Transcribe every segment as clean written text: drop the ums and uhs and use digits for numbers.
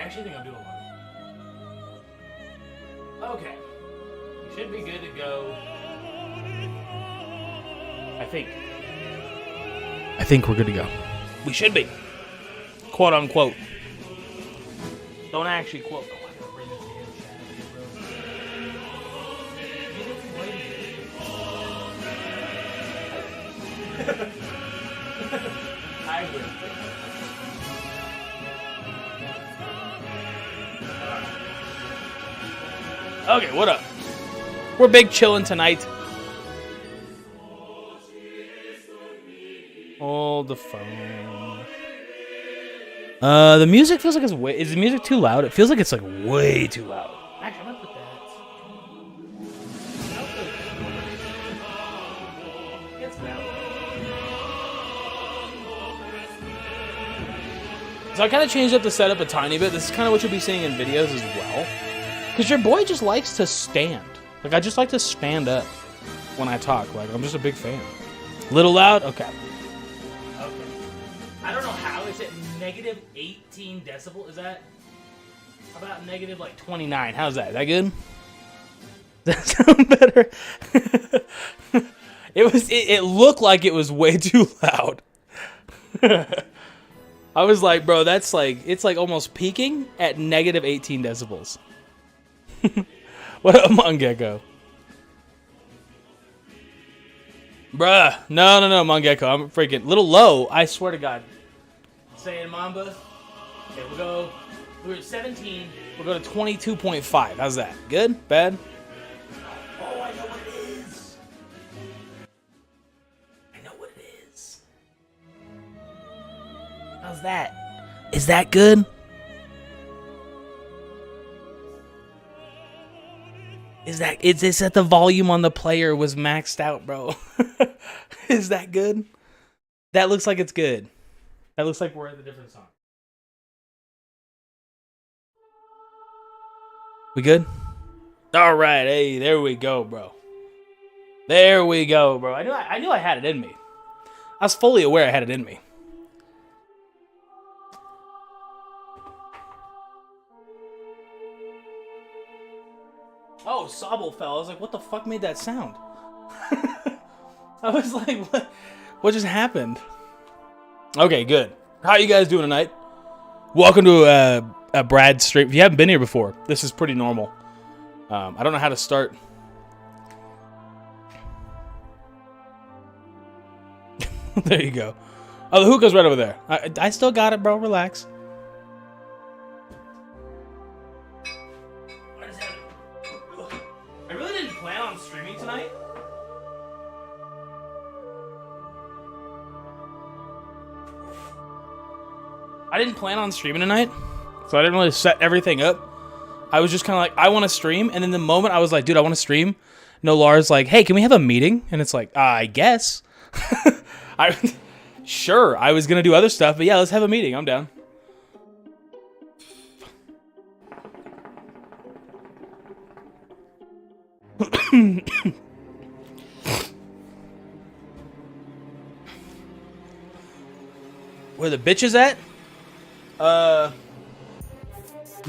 actually think I'm doing one. Okay. We should be good to go. I think we're good to go. We should be. Quote unquote. Don't actually quote. Oh, I gotta bring this damn chat, bro. I will. Okay, what up? We're big chillin' tonight. Hold the phone. The music feels like it's way... Is the music too loud? It feels like it's like way too loud. Actually, I'm gonna put that... It's loud. So I kind of changed up the setup a tiny bit. This is kind of what you'll be seeing in videos as well. Because your boy just likes to stand. Like, I just like to stand up when I talk. Like, I'm just a big fan. Little loud? Okay. I don't know how it's at negative 18 decibel. Is that about negative like 29? How's that? Is that good? Does that sound better? It looked like it was way too loud. I was like, bro, that's like, it's like almost peaking at negative 18 decibels. What up, Mongecko? Bruh, no, Mongecko. I'm freaking little low. I swear to God. Saying Mamba. Okay, we're at 17. We'll go to 22.5. How's that? Good? Bad? Oh, I know what it is. I know what it is. How's that? Is that good? It's that the volume on the player was maxed out, bro. Is that good? That looks like it's good. That looks like we're at a different song. We good? All right. Hey, there we go, bro. There we go, bro. I knew I had it in me. I was fully aware I had it in me. Oh, Sobble fell. I was like, what the fuck made that sound? I was like, what just happened? Okay, good. How you guys doing tonight? Welcome to a Brad stream. If you haven't been here before, this is pretty normal. I don't know how to start. There you go. Oh, the hookah's right over there. I still got it, bro. Relax. I really didn't plan on streaming tonight. I didn't plan on streaming tonight, so I didn't really set everything up. I was just kind of like, I want to stream, and then the moment I was like, dude, I want to stream, no, Lars like, hey, can we have a meeting? And it's like, I guess. Sure, I was gonna do other stuff, but yeah, let's have a meeting. I'm down. Where the bitch is at? Well,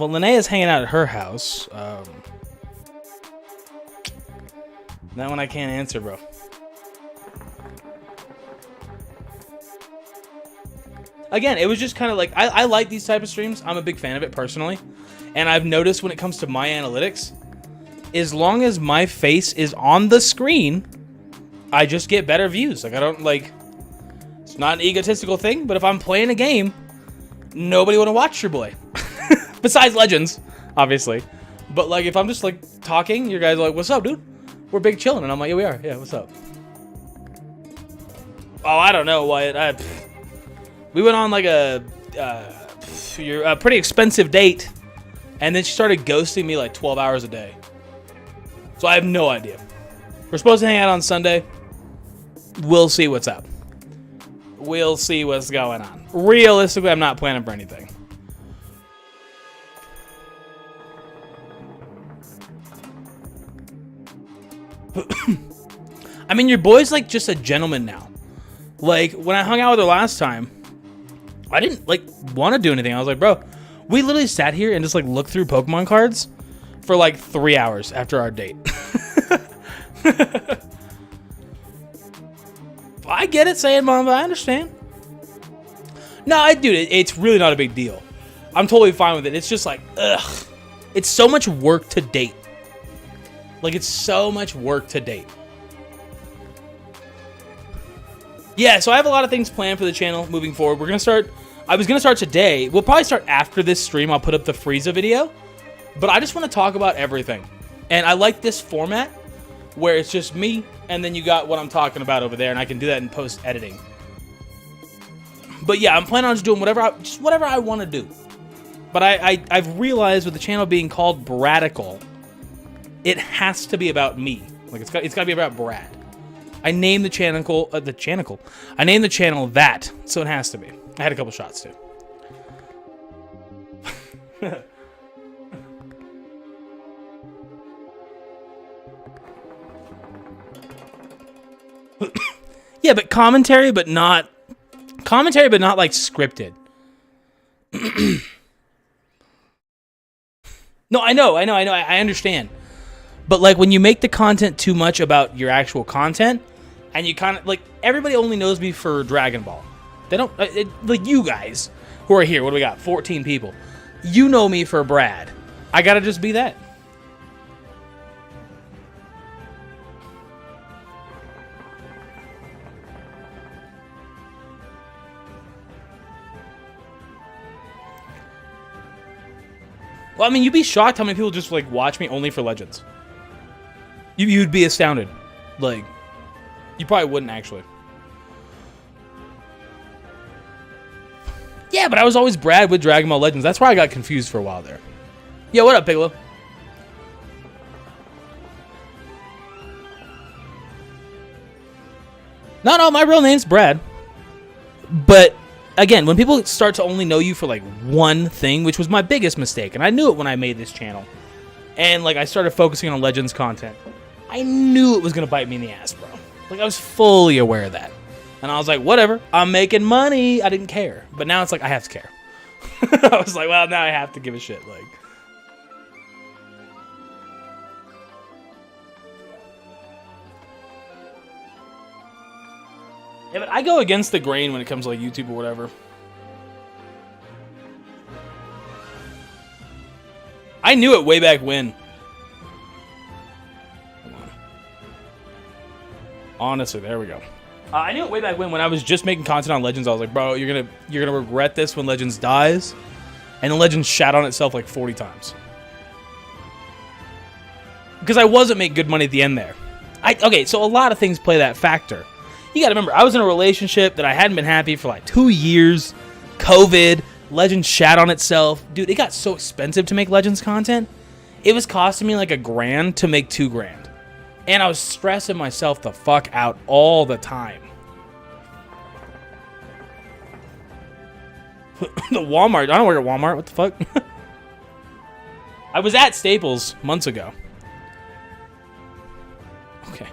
Linnea's hanging out at her house. That one I can't answer, bro. Again, it was just kind of like, I like these type of streams. I'm a big fan of it personally. And I've noticed when it comes to my analytics, as long as my face is on the screen, I just get better views. Like, I don't, like, it's not an egotistical thing, but if I'm playing a game, nobody want to watch your boy. Besides Legends, obviously. But, like, if I'm just, like, talking, you guys are like, what's up, dude? We're big chilling. And I'm like, yeah, we are. Yeah, what's up? Oh, I don't know, Wyatt. We went on, like, a pretty expensive date. And then she started ghosting me, like, 12 hours a day. So I have no idea. We're supposed to hang out on Sunday. We'll see what's up. We'll see what's going on. Realistically, I'm not planning for anything. I mean, your boy's like just a gentleman now. Like, when I hung out with her last time, I didn't like want to do anything. I was like, bro, We literally sat here and just like looked through Pokemon cards for like 3 hours after our date. I get it, saying mom, but I understand. No, dude, it's really not a big deal. I'm totally fine with it. It's just like, ugh. It's so much work to date. Like, it's so much work to date. Yeah, so I have a lot of things planned for the channel moving forward. We're going to start... I was going to start today. We'll probably start after this stream. I'll put up the Frieza video. But I just want to talk about everything. And I like this format where it's just me, and then you got what I'm talking about over there, and I can do that in post-editing. But yeah, I'm planning on just doing whatever I want to do. But I've realized with the channel being called Bradical, it has to be about me. Like, it's got to be about Brad. I named the channel, I named the channel that, so it has to be. I had a couple shots too. Yeah, but commentary, but not like scripted. No, I know, I understand. But like when you make the content too much about your actual content, and you kind of like everybody only knows me for Dragon Ball. They don't like you guys who are here. What do we got? 14 people. You know me for Brad. I gotta just be that. Well, I mean, you'd be shocked how many people just like watch me only for Legends. You'd be astounded. Like, you probably wouldn't actually. Yeah, but I was always Brad with Dragon Ball Legends. That's why I got confused for a while there. Yo, what up, Piccolo? No, my real name's Brad. But again, when people start to only know you for like one thing, which was my biggest mistake, and I knew it when I made this channel, and like I started focusing on Legends content, I knew it was gonna bite me in the ass, bro. Like I was fully aware of that. And I was like, whatever, I'm making money. I didn't care. But now it's like, I have to care. I was like, well, now I have to give a shit. Like, yeah, but I go against the grain when it comes to like YouTube or whatever. I knew it way back when. Honestly, there we go. I knew it way back when I was just making content on Legends. I was like, bro, you're gonna regret this when Legends dies. And the Legends shat on itself like 40 times. Because I wasn't making good money at the end there. Okay, so a lot of things play that factor. You gotta remember, I was in a relationship that I hadn't been happy for like 2 years. COVID, Legends shat on itself. Dude, it got so expensive to make Legends content. It was costing me like $1,000 to make $2,000. And I was stressing myself the fuck out all the time. The Walmart. I don't work at Walmart. What the fuck? I was at Staples months ago. Okay.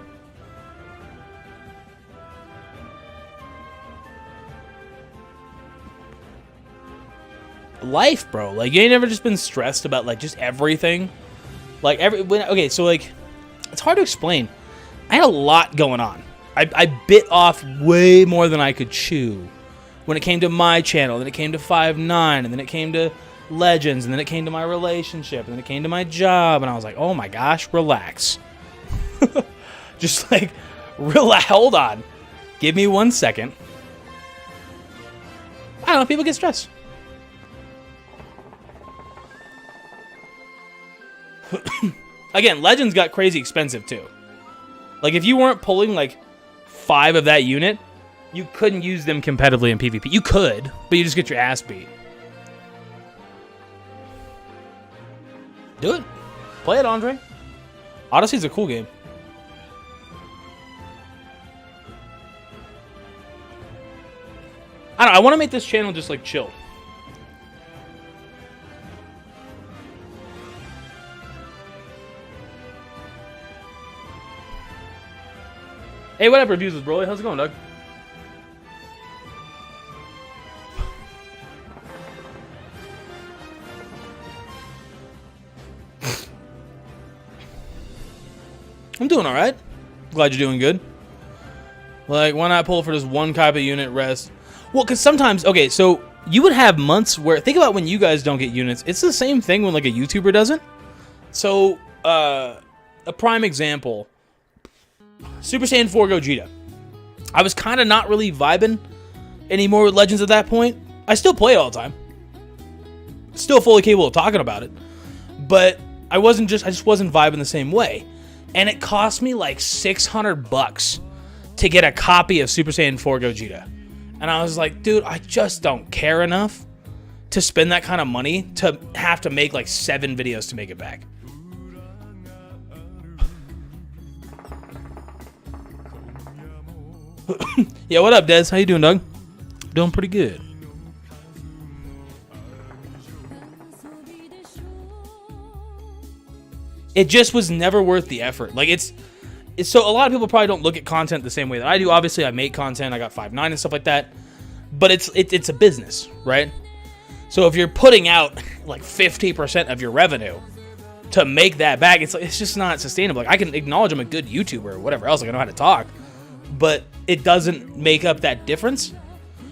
Life, bro. Like, you ain't never just been stressed about, like, just everything? Like, okay, so, like, it's hard to explain. I had a lot going on. I bit off way more than I could chew. When it came to my channel, then it came to 5'9", and then it came to Legends, and then it came to my relationship, and then it came to my job, and I was like, oh my gosh, relax. Just like, relax. Hold on. Give me 1 second. I don't know, people get stressed. Again, Legends got crazy expensive too. Like, if you weren't pulling like 5 of that unit, you couldn't use them competitively in PvP. You could, but you just get your ass beat. Do it. Play it, Andre. Odyssey's a cool game. I don't know, I want to make this channel just like chill. Hey, what up, reviews with Broly? How's it going, Doug? I'm doing all right. Glad you're doing good. Like, why not pull for just one copy unit rest? Well, because sometimes, okay, so you would have months where, think about when you guys don't get units. It's the same thing when, like, a YouTuber doesn't. So, a prime example, Super Saiyan 4 Gogeta. I was kind of not really vibing anymore with Legends at that point. I still play it all the time. Still fully capable of talking about it. But I just wasn't vibing the same way. And it cost me like $600 to get a copy of Super Saiyan 4 Gogeta. And I was like, dude, I just don't care enough to spend that kind of money to have to make like 7 videos to make it back. Yeah, what up, Des? How you doing, Doug? Doing pretty good. It just was never worth the effort. Like, it's so a lot of people probably don't look at content the same way that I do. Obviously, I make content. I got 5.9 and stuff like that. But it's a business, right? So if you're putting out like 50% of your revenue to make that back, it's just not sustainable. Like, I can acknowledge I'm a good YouTuber or whatever else. Like, I know how to talk. But it doesn't make up that difference.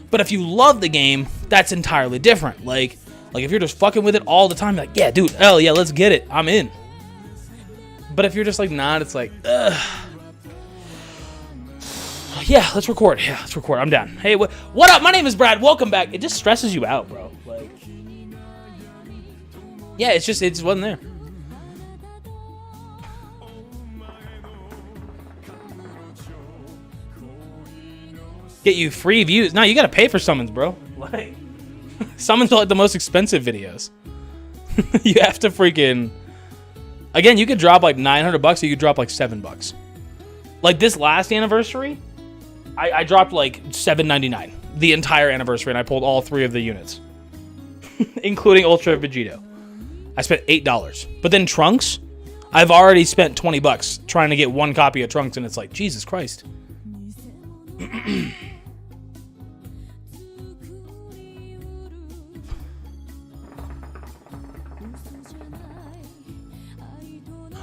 But if you love the game, that's entirely different. Like if you're just fucking with it all the time, like, yeah, dude, hell yeah, let's get it. I'm in. But if you're just like not, it's like, ugh. Yeah, let's record. Yeah, let's record. I'm down. Hey, what up? My name is Brad. Welcome back. It just stresses you out, bro. Like, yeah, it just wasn't there. Get you free views. No, you gotta pay for summons, bro. Like, summons are like the most expensive videos. You have to freaking. Again, you could drop like $900, or you could drop like $7. Like this last anniversary, I dropped like $7.99 the entire anniversary, and I pulled all 3 of the units, including Ultra Vegito. I spent $8. But then Trunks, I've already spent $20 trying to get 1 copy of Trunks, and it's like, Jesus Christ.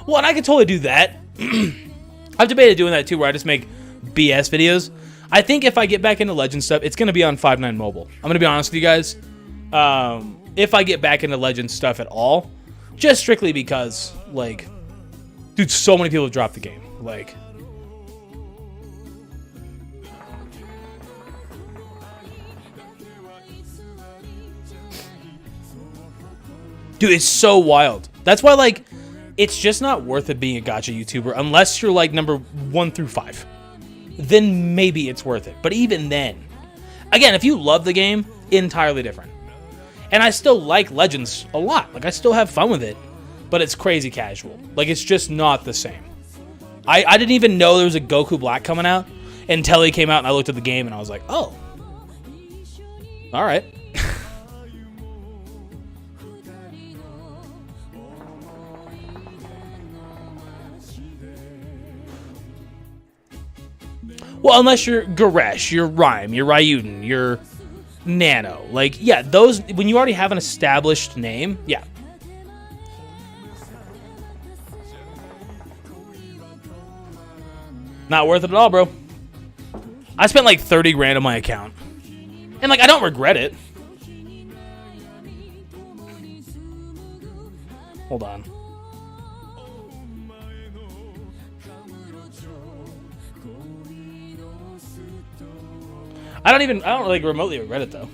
Well, and I could totally do that. I've debated doing that too, where I just make BS videos. I think if I get back into Legends stuff, it's going to be on 5.9 mobile. I'm going to be honest with you guys. If I get back into Legends stuff at all, just strictly because, like, dude, so many people have dropped the game. Like, dude, it's so wild. That's why, like, it's just not worth it being a gacha YouTuber unless you're like number 1 through 5. Then maybe it's worth it. But even then, again, if you love the game, entirely different. And I still like Legends a lot. Like, I still have fun with it, but it's crazy casual. Like, it's just not the same. I didn't even know there was a Goku Black coming out until he came out, and I looked at the game and I was like, oh, all right. Well, unless you're Goresh, you're Rhyme, you're Ryuden, you're Nano. Like, yeah, those, when you already have an established name, yeah. Not worth it at all, bro. I spent like 30 grand on my account. And, like, I don't regret it. Hold on. I don't like remotely regret it though.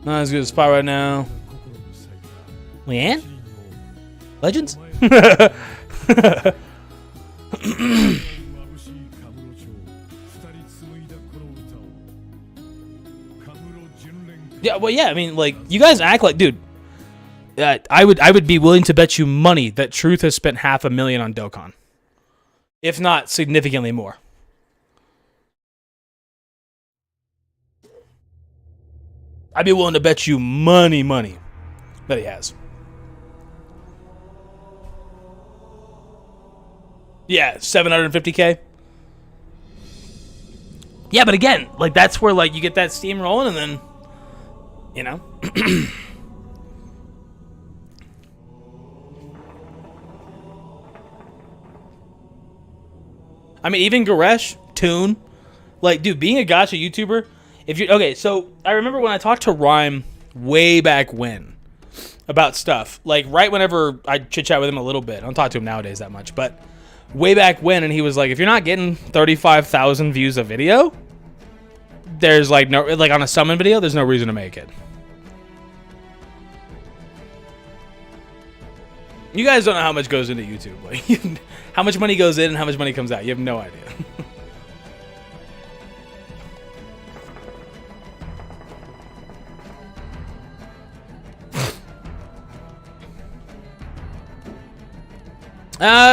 Not as good as Spy right now. Leanne? Legends? Yeah, well, yeah, I mean, like, you guys act like, dude, I would be willing to bet you money that Truth has spent $500,000 on Dokkan. If not significantly more. I'd be willing to bet you money that he has. Yeah, $750K. Yeah, but again, like, that's where, like, you get that steam rolling, and then, you know. I mean, even Garesh, Toon, like, dude, being a gacha YouTuber, if you okay, so I remember when I talked to Rhyme way back when about stuff, like right whenever I chit chat with him a little bit. I don't talk to him nowadays that much, but way back when, and he was like, if you're not getting 35,000 views a video, there's like no, like on a summon video, there's no reason to make it. You guys don't know how much goes into YouTube, like how much money goes in and how much money comes out. You have no idea.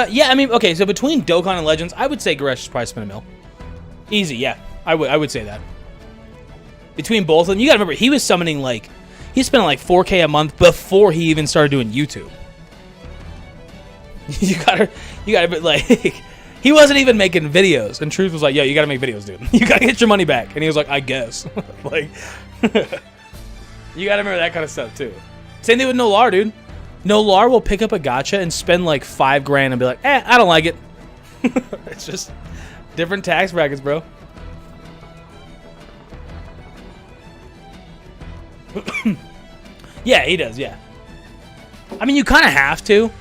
Yeah, I mean, okay, so between Dokkan and Legends, I would say Garesh is probably spent $1 million. Easy, yeah. I would say that. Between both of them, you gotta remember, he was summoning, like, he spent like 4K a month before he even started doing YouTube. you gotta, like, he wasn't even making videos, and Truth was like, yo, you gotta make videos, dude. You gotta get your money back. And he was like, I guess. Like, you gotta remember that kind of stuff, too. Same thing with Nolar, dude. Nolar will pick up a gacha and spend like $5,000 and be like, I don't like it. It's just different tax brackets, bro. Yeah, he does, yeah. I mean, you kind of have to.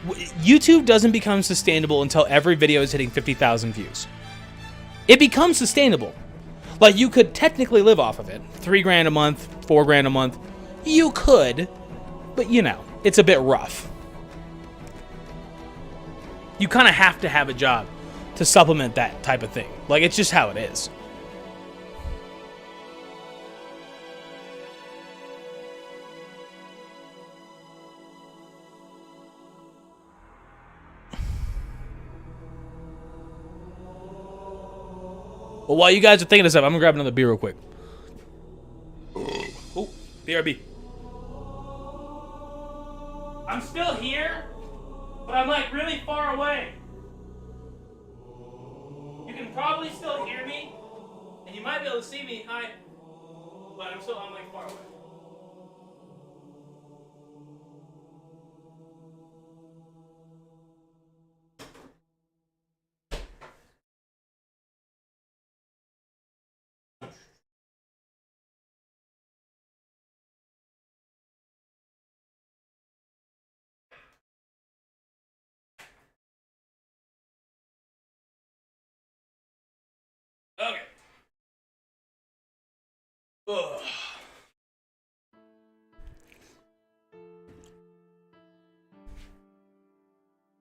YouTube doesn't become sustainable until every video is hitting 50,000 views. It becomes sustainable. Like, you could technically live off of it. $3,000 a month, $4,000 a month. You could, but you know. It's a bit rough. You kind of have to have a job to supplement that type of thing. Like, it's just how it is. Well, while you guys are thinking of this up, I'm going to grab another beer real quick. Oh, BRB. I'm still here, but I'm like really far away. You can probably still hear me, and you might be able to see me. Hi, but I'm like far away. Okay. Ugh.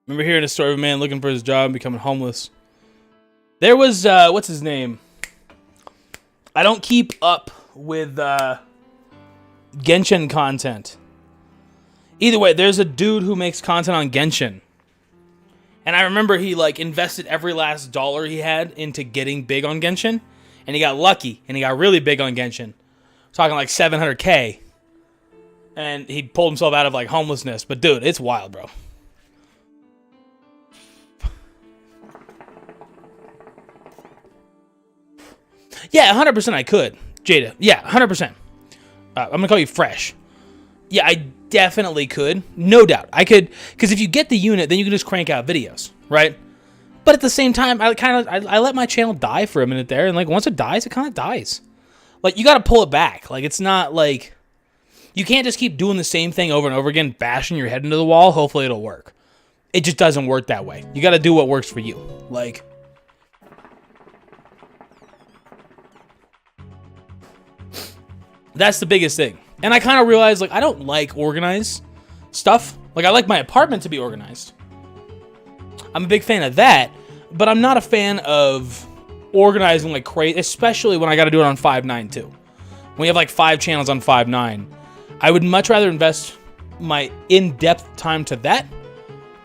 Remember hearing a story of a man looking for his job and becoming homeless. There was, what's his name? I don't keep up with Genshin content. Either way, there's a dude who makes content on Genshin. And I remember he, like, invested every last dollar he had into getting big on Genshin. And he got lucky. And he got really big on Genshin. Talking like 700K. And he pulled himself out of, like, homelessness. But, dude, it's wild, bro. Yeah, 100% I could. Jada. Yeah, 100%. I'm going to call you Fresh. Yeah, I definitely could. No doubt. I could, because if you get the unit, then you can just crank out videos, right? But at the same time, I let my channel die for a minute there, and like once it dies, it kind of dies. Like, you got to pull it back. Like, it's not like, you can't just keep doing the same thing over and over again, bashing your head into the wall. Hopefully it'll work. It just doesn't work that way. You got to do what works for you. Like, that's the biggest thing. And I kind of realized, like, I don't like organized stuff. Like, I like my apartment to be organized. I'm a big fan of that, but I'm not a fan of organizing like crazy, especially when I got to do it on 5.9 too. When you have like 5 channels on 5.9, I would much rather invest my in-depth time to that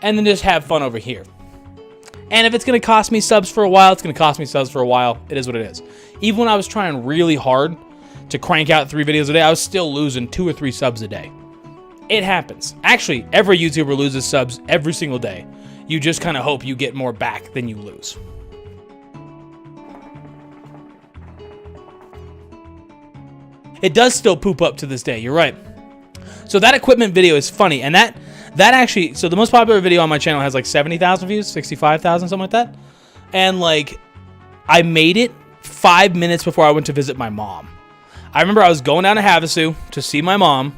and then just have fun over here. And if it's going to cost me subs for a while, it's going to cost me subs for a while. It is what it is. Even when I was trying really hard to crank out 3 videos a day, I was still losing 2 or 3 subs a day. It happens. Actually, every YouTuber loses subs every single day. You just kind of hope you get more back than you lose. It does still poop up to this day. You're right. So that equipment video is funny. And that actually, so the most popular video on my channel has like 70,000 views, 65,000, something like that. And like, I made it 5 minutes before I went to visit my mom. I remember I was going down to Havasu to see my mom,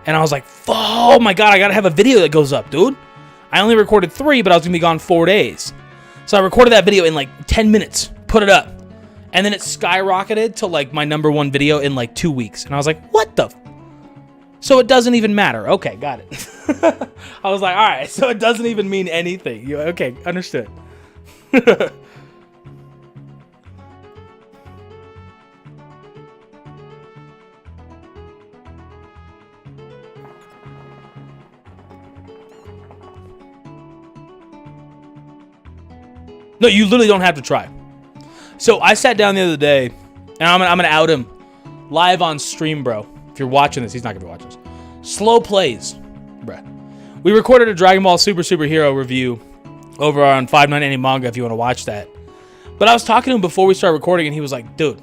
and I was like, oh my God, I gotta have a video that goes up, dude. I only recorded 3, but I was gonna be gone 4 days. So I recorded that video in like 10 minutes, put it up. And then it skyrocketed to like my #1 video in like 2 weeks. And I was like, what the? So it doesn't even matter. Okay, got it. I was like, all right, so it doesn't even mean anything. Okay, understood. No, you literally don't have to try. So I sat down the other day, and I'm gonna out him live on stream, bro. If you're watching this, he's not gonna be watching this. Slow plays, bruh. We recorded a Dragon Ball Super Superhero review over on 598 Manga if you want to watch that. But I was talking to him before we started recording, and he was like, dude,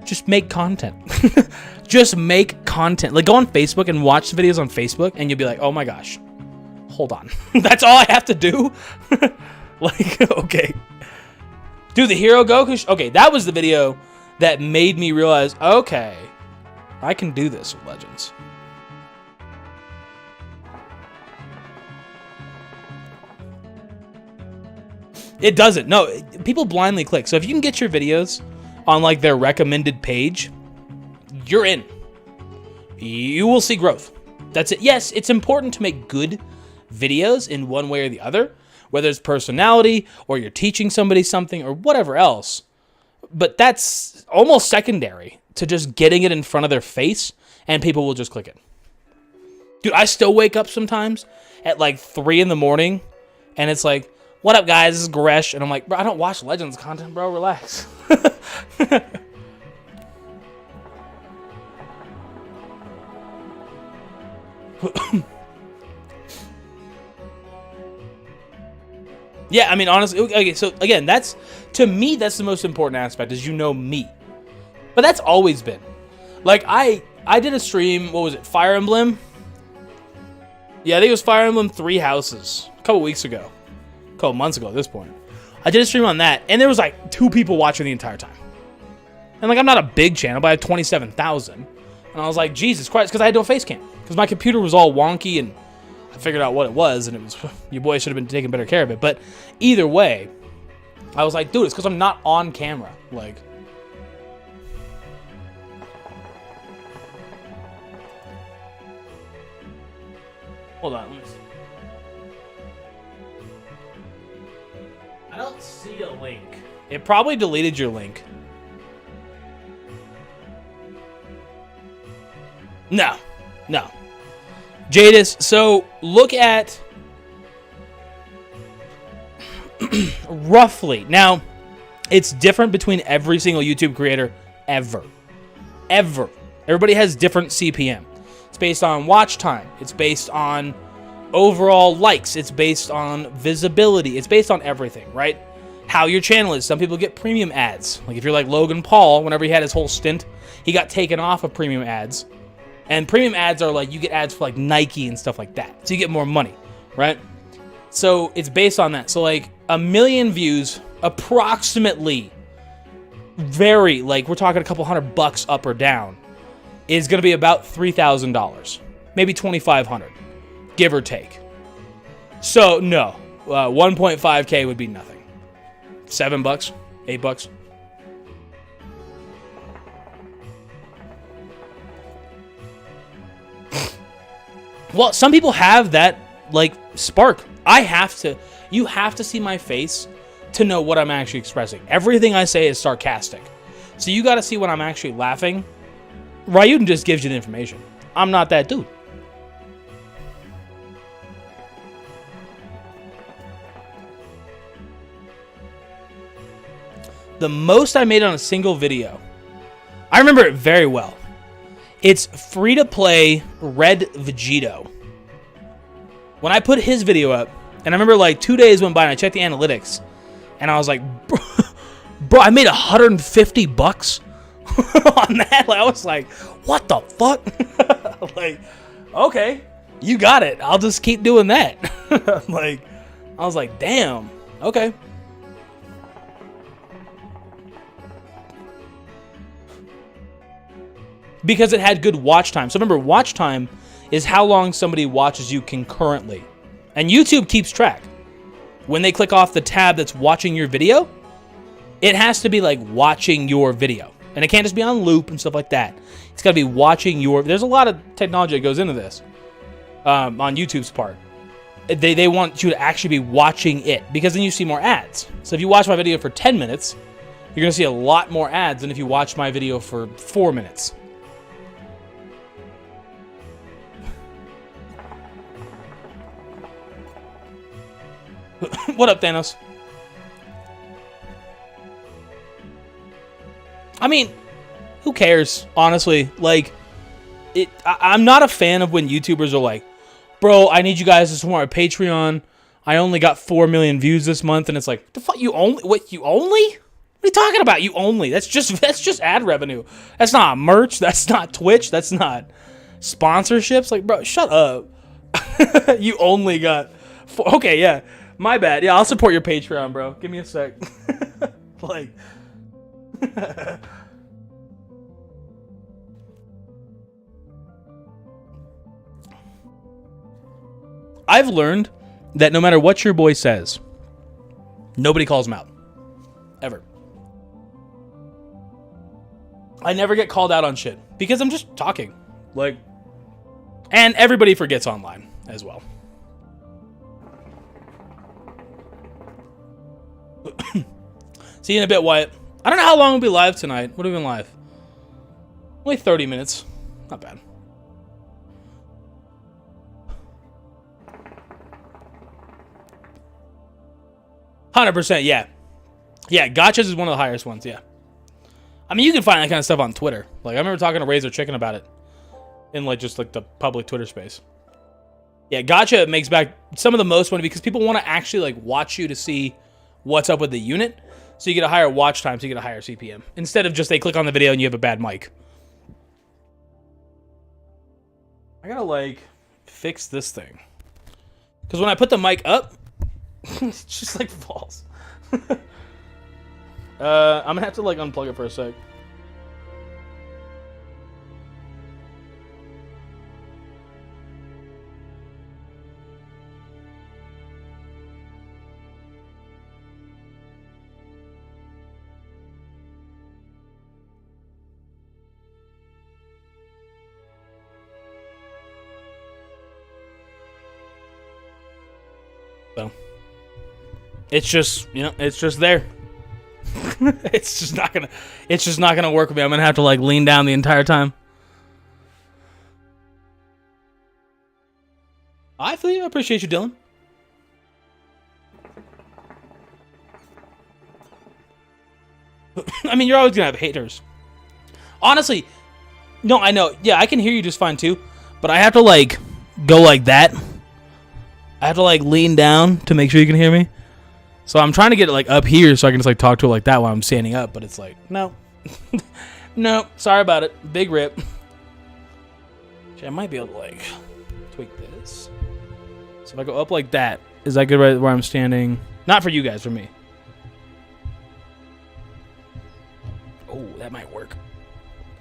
just make content. Just make content. Like, go on Facebook and watch the videos on Facebook, and you'll be like, oh my gosh, hold on. That's all I have to do? Like, okay. Dude, the Hero Goku... Okay, that was the video that made me realize, okay, I can do this with Legends. It doesn't. No, people blindly click. So if you can get your videos on, like, their recommended page, you're in. You will see growth. That's it. Yes, it's important to make good videos in one way or the other, whether it's personality or you're teaching somebody something or whatever else. But that's almost secondary to just getting it in front of their face and people will just click it. Dude, I still wake up sometimes at like 3 in the morning and it's like, what up guys, this is Goresh. And I'm like, bro, I don't watch Legends content, bro, relax. Yeah, I mean, honestly, okay, so again, that's, to me, that's the most important aspect, is you know me. But that's always been. Like, I did a stream, what was it, Fire Emblem? Yeah, I think it was Fire Emblem 3 Houses, a couple weeks ago. A couple months ago at this point. I did a stream on that, and there was like 2 people watching the entire time. And like, I'm not a big channel, but I had 27,000. And I was like, Jesus Christ, because I had no face cam. Because my computer was all wonky, and I figured out what it was, and it was, your boy should have been taking better care of it. But either way, I was like, dude, it's because I'm not on camera. Like, hold on, let me see. I don't see a link. It probably deleted your link. No. Jadis, so look at roughly. Now, it's different between every single YouTube creator ever. Everybody has different CPM. It's based on watch time. It's based on overall likes. It's based on visibility. It's based on everything, right? How your channel is. Some people get premium ads. Like if you're like Logan Paul, whenever he had his whole stint, he got taken off of premium ads. And premium ads are like, you get ads for like Nike and stuff like that. So you get more money, right? So it's based on that. So like 1 million views, approximately, very, like we're talking a couple $100 up or down, is going to be about $3,000. Maybe $2,500, give or take. So no, 1.5K would be nothing. $7, $8. Well, some people have that, like, spark. You have to see my face to know what I'm actually expressing. Everything I say is sarcastic. So you got to see when I'm actually laughing. Ryuden just gives you the information. I'm not that dude. The most I made on a single video, I remember it very well. It's free-to-play Red Vegito. When I put his video up, and I remember like 2 days went by and I checked the analytics, and I was like, bro, I made $150 on that. Like, I was like, what the fuck? Like, okay, you got it. I'll just keep doing that. Like, I was like, damn, okay. because it had good watch time. So remember, watch time is how long somebody watches you concurrently. And YouTube keeps track. When they click off the tab that's watching your video, it has to be like watching your video. And it can't just be on loop and stuff like that. It's got to be watching your... There's a lot of technology that goes into this on YouTube's part. They want you to actually be watching it, because then you see more ads. So if you watch my video for 10 minutes, you're going to see a lot more ads than if you watch my video for 4 minutes. What up, Thanos? I mean, who cares, honestly? Like, I'm not a fan of when YouTubers are like, bro, I need you guys to support my Patreon. I only got 4 million views this month, and it's like, the fuck, you only? What, you only? What are you talking about? You only? That's just ad revenue. That's not merch. That's not Twitch. That's not sponsorships. Like, bro, shut up. You only got 4. Okay, yeah. My bad. Yeah, I'll support your Patreon, bro. Give me a sec. Like... I've learned that no matter what your boy says, nobody calls him out. Ever. I never get called out on shit because I'm just talking. Like, and everybody forgets online as well. See you in a bit, Wyatt. I don't know how long we'll be live tonight. What have we been live? Only 30 minutes. Not bad. %, yeah. Yeah, gachas is one of the highest ones, yeah. I mean, you can find that kind of stuff on Twitter. Like, I remember talking to Razor Chicken about it in, like, just, like, the public Twitter space. Yeah, gacha makes back some of the most money because people want to actually, like, watch you to see what's up with the unit. So you get a higher watch time, so you get a higher CPM. Instead of just they click on the video and you have a bad mic. I gotta, like, fix this thing. Because when I put the mic up, it just, like, falls. I'm gonna have to, like, unplug it for a sec. So, it's just, you know, it's just there. it's just not gonna work with me. I'm gonna have to, like, lean down the entire time. I feel you. I appreciate you, Dylan. I mean, you're always gonna have haters. Honestly, no, I know. Yeah, I can hear you just fine too, but I have to, like, go like that. I have to, like, lean down to make sure you can hear me. So I'm trying to get it, like, up here so I can just, like, talk to it like that while I'm standing up. But it's like, no. No, sorry about it. Big rip. Actually, I might be able to, like, tweak this. So if I go up like that, is that good right where I'm standing? Not for you guys, for me. Oh, that might work.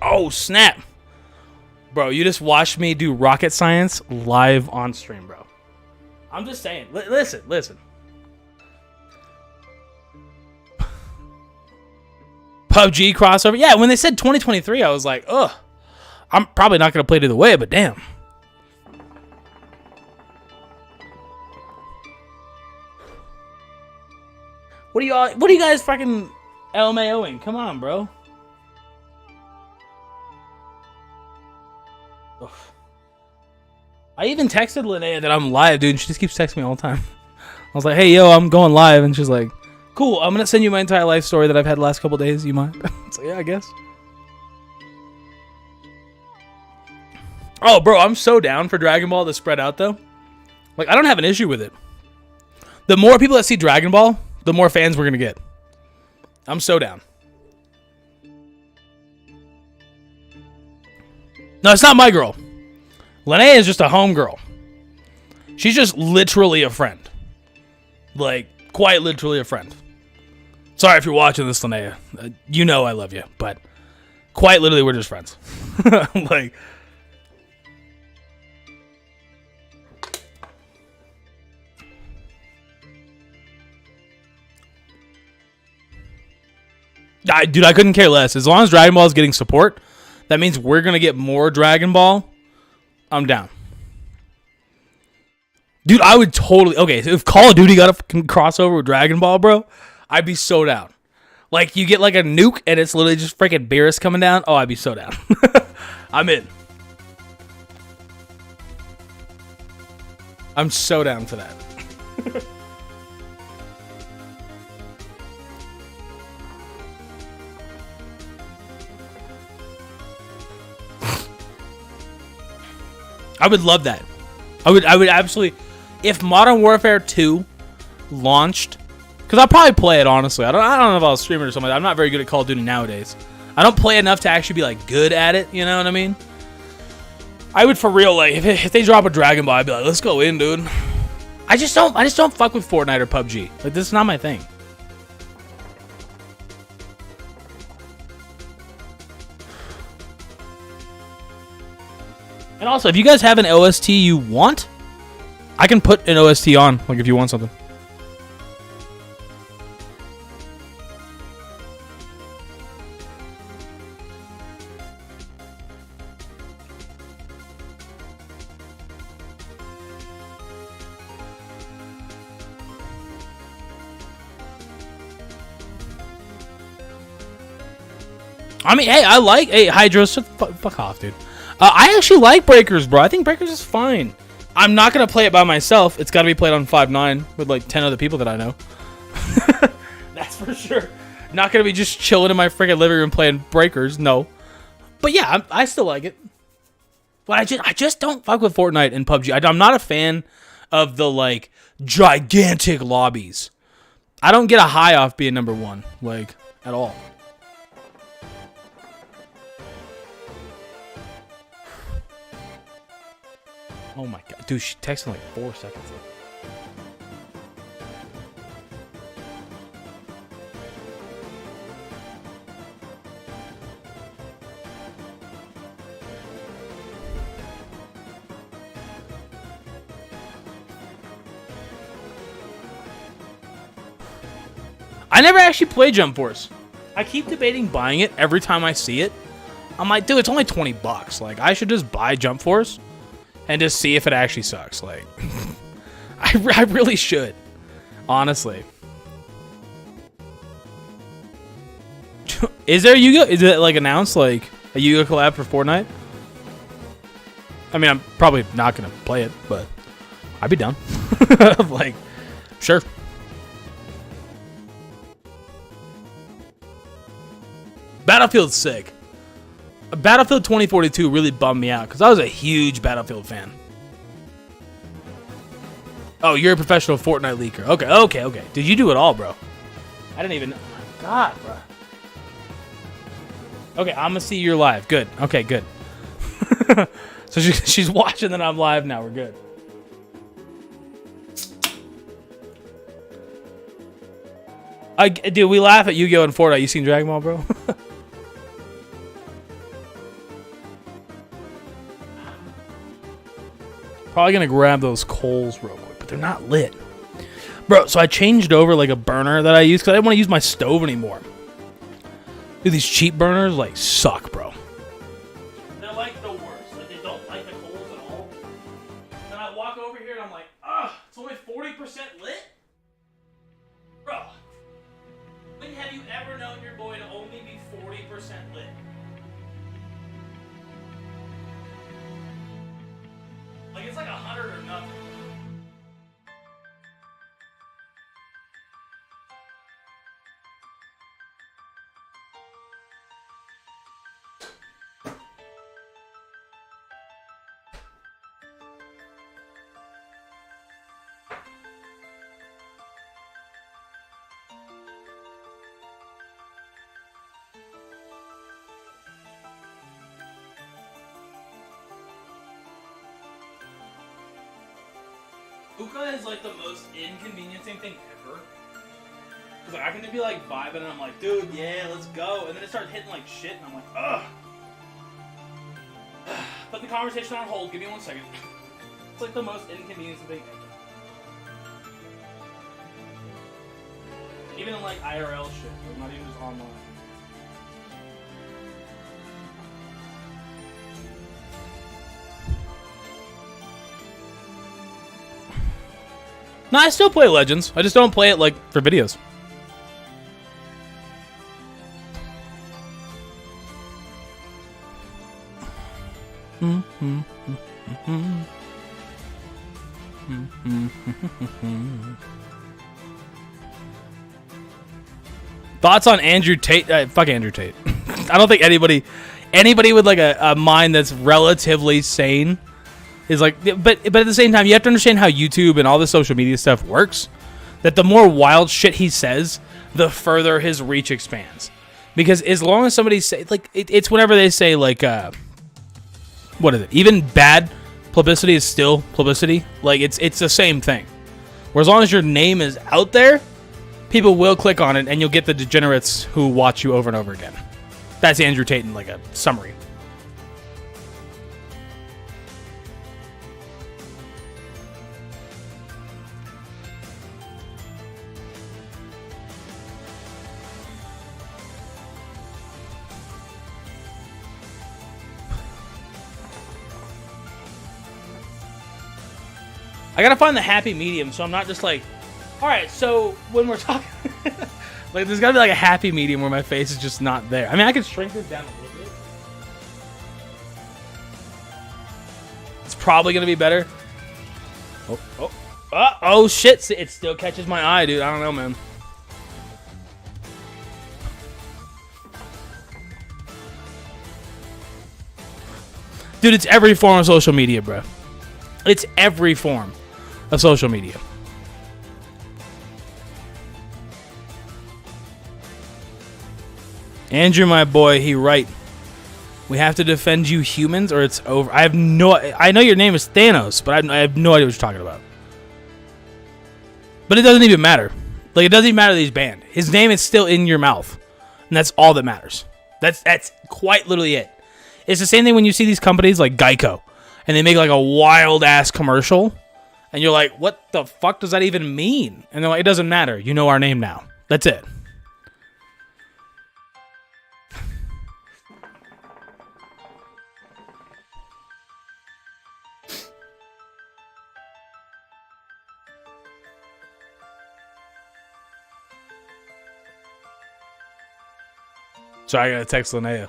Oh, snap. Bro, you just watched me do rocket science live on stream, bro. I'm just saying. Listen. PUBG crossover. Yeah, when they said 2023, I was like, ugh. I'm probably not going to play it either way, but damn. What are you guys fucking LMAOing? Come on, bro. Ugh. I even texted Linnea that I'm live, dude, and she just keeps texting me all the time. I was like, hey, yo, I'm going live, and she's like, cool, I'm going to send you my entire life story that I've had the last couple days. You mind? It's like, yeah, I guess. Oh, bro, I'm so down for Dragon Ball to spread out, though. Like, I don't have an issue with it. The more people that see Dragon Ball, the more fans we're going to get. I'm so down. No, it's not my girl. Linnea is just a homegirl. She's just literally a friend. Like, quite literally a friend. Sorry if you're watching this, Linnea. You know I love you, but quite literally we're just friends. Like, dude, I couldn't care less. As long as Dragon Ball is getting support, that means we're gonna get more Dragon Ball. I'm down. Dude, I would totally... Okay, so if Call of Duty got a crossover with Dragon Ball, bro, I'd be so down. Like, you get like a nuke and it's literally just freaking Beerus coming down. Oh, I'd be so down. I'm in. I'm so down for that. I would love that. I would absolutely... If Modern Warfare 2 launched... Because I'll probably play it, honestly. I don't know if I'll stream it or something. I'm not very good at Call of Duty nowadays. I don't play enough to actually be, like, good at it. You know what I mean? I would, for real, like, if they drop a Dragon Ball, I'd be like, let's go in, dude. I just don't fuck with Fortnite or PUBG. Like, this is not my thing. And also, if you guys have an OST you want, I can put an OST on, like, if you want something. I mean, hey, I like... Hey, Hydro, fuck off, dude. I actually like Breakers, bro. I think Breakers is fine. I'm not going to play it by myself. It's got to be played on 5.9 with, like, 10 other people that I know. That's for sure. Not going to be just chilling in my freaking living room playing Breakers. No. But, yeah, I still like it. But I just don't fuck with Fortnite and PUBG. I'm not a fan of the, like, gigantic lobbies. I don't get a high off being number one, like, at all. Oh my god. Dude, she texted like 4 seconds ago. I never actually played Jump Force. I keep debating buying it every time I see it. I'm like, dude, it's only $20. Like, I should just buy Jump Force and just see if it actually sucks. Like, I really should. Honestly. Is there a Yu-Gi-Oh? Is it, like, announced, like, a Yu-Gi-Oh collab for Fortnite? I mean, I'm probably not going to play it, but I'd be down. Like, sure. Battlefield's sick. Battlefield 2042 really bummed me out because I was a huge Battlefield fan. Oh, you're a professional Fortnite leaker. Okay. Did you do it all, bro? I didn't even know. Oh my god, bro. Okay, I'm gonna see you're live. Good. Okay, good. So she's watching that I'm live now. We're good. Dude, we laugh at Yu-Gi-Oh! And Fortnite. You seen Dragon Ball, bro? Probably gonna grab those coals real quick, but they're not lit. Bro, so I changed over like a burner that I use because I didn't want to use my stove anymore. Dude, these cheap burners like suck, bro. They're like the worst. Like, they don't like the coals at all. Then I walk over here and I'm like, it's only 40% lit? Bro, when have you ever known your boy to only be 40% lit? Like, it's like 100 or nothing. Hookah is like the most inconveniencing thing ever. Cause like, I can be like vibing and I'm like, dude, yeah, let's go. And then it starts hitting like shit and I'm like, ugh. Put the conversation on hold. Give me 1 second. It's like the most inconveniencing thing ever. Even in like IRL shit, like not even just online. No, I still play Legends. I just don't play it like for videos. Thoughts on Andrew Tate? Fuck Andrew Tate. I don't think anybody with like a mind that's relatively sane is like, but at the same time, you have to understand how YouTube and all the social media stuff works. That the more wild shit he says, the further his reach expands. Because as long as somebody say like, it's whenever they say like, what is it? Even bad publicity is still publicity. Like it's the same thing. Where as long as your name is out there, people will click on it, and you'll get the degenerates who watch you over and over again. That's Andrew Tate in like a summary. I gotta find the happy medium, so I'm not just like, all right, so when we're talking, like, there's gotta be like a happy medium where my face is just not there. I mean, I could shrink this down a little bit. It's probably gonna be better. Oh shit! It still catches my eye, dude. I don't know, man. Dude, it's every form of social media, bro. It's every form of social media. Andrew, my boy, he right. We have to defend you humans or it's over. I know your name is Thanos, but I have no idea what you're talking about. But it doesn't even matter. Like, it doesn't even matter that he's banned. His name is still in your mouth. And that's all that matters. That's quite literally it. It's the same thing when you see these companies like Geico. And they make like a wild ass commercial. And you're like, what the fuck does that even mean? And they're like, it doesn't matter. You know our name now. That's it. So I gotta text Linnea.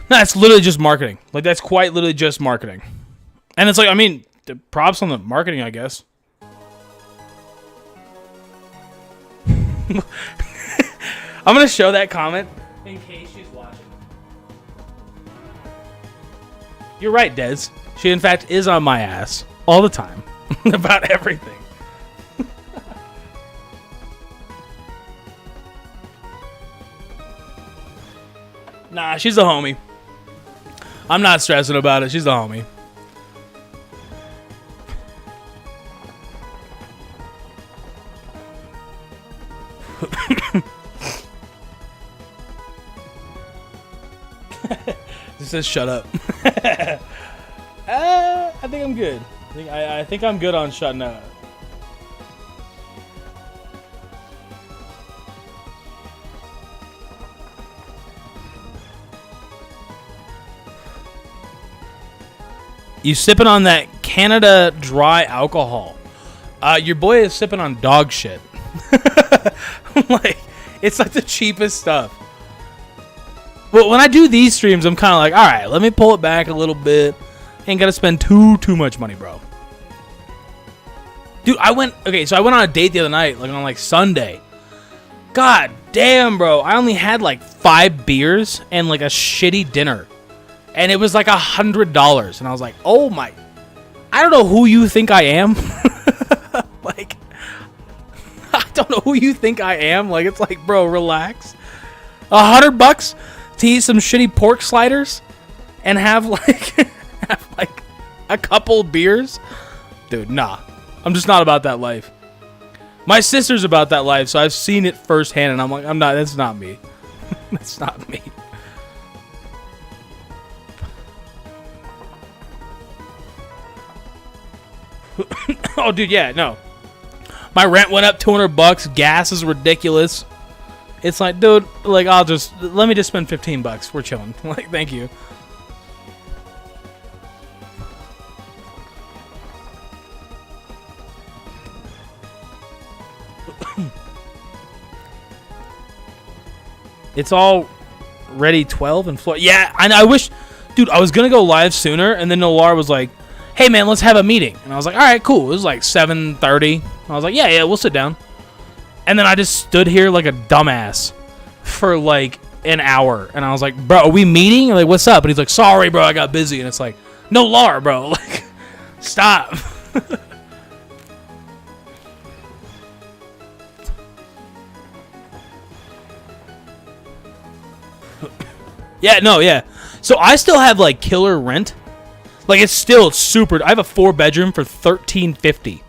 That's literally just marketing. Like, that's quite literally just marketing. And it's like, I mean, the props on the marketing, I guess. I'm gonna show that comment in case she's watching. You're right, Dez. She, in fact, is on my ass all the time about everything. Nah, she's a homie. I'm not stressing about it. She's a homie. It says shut up. I think I'm good. I think I'm good on shutting up. You sipping on that Canada dry alcohol. Your boy is sipping on dog shit. Like, it's like the cheapest stuff. But when I do these streams, I'm kind of like, all right, let me pull it back a little bit. Ain't got to spend too much money, bro. Dude, I went on a date the other night, like on like Sunday. God damn, bro. I only had like 5 beers and like a shitty dinner. And it was like $100. And I was like, oh my. I don't know who you think I am. Like, I don't know who you think I am. Like, it's like, bro, relax. $100 to eat some shitty pork sliders and have like a couple beers? Dude, nah. I'm just not about that life. My sister's about that life, so I've seen it firsthand, and I'm like, that's not me. That's not me. Oh, dude, yeah, no. My rent went up $200. Gas is ridiculous. It's like, dude, like, let me just spend $15. We're chilling. Like, thank you. It's all ready 12 and floor. Yeah, and I wish, dude, I was going to go live sooner, and then Nolar was like, hey, man, let's have a meeting. And I was like, all right, cool. It was like 7:30. I was like, yeah, we'll sit down. And then I just stood here like a dumbass for like an hour. And I was like, bro, are we meeting? I'm like, what's up? And he's like, sorry, bro, I got busy. And it's like, no, Lar, bro. Like, stop. Yeah. So I still have like killer rent. Like, it's still super. I have a 4-bedroom for $13.50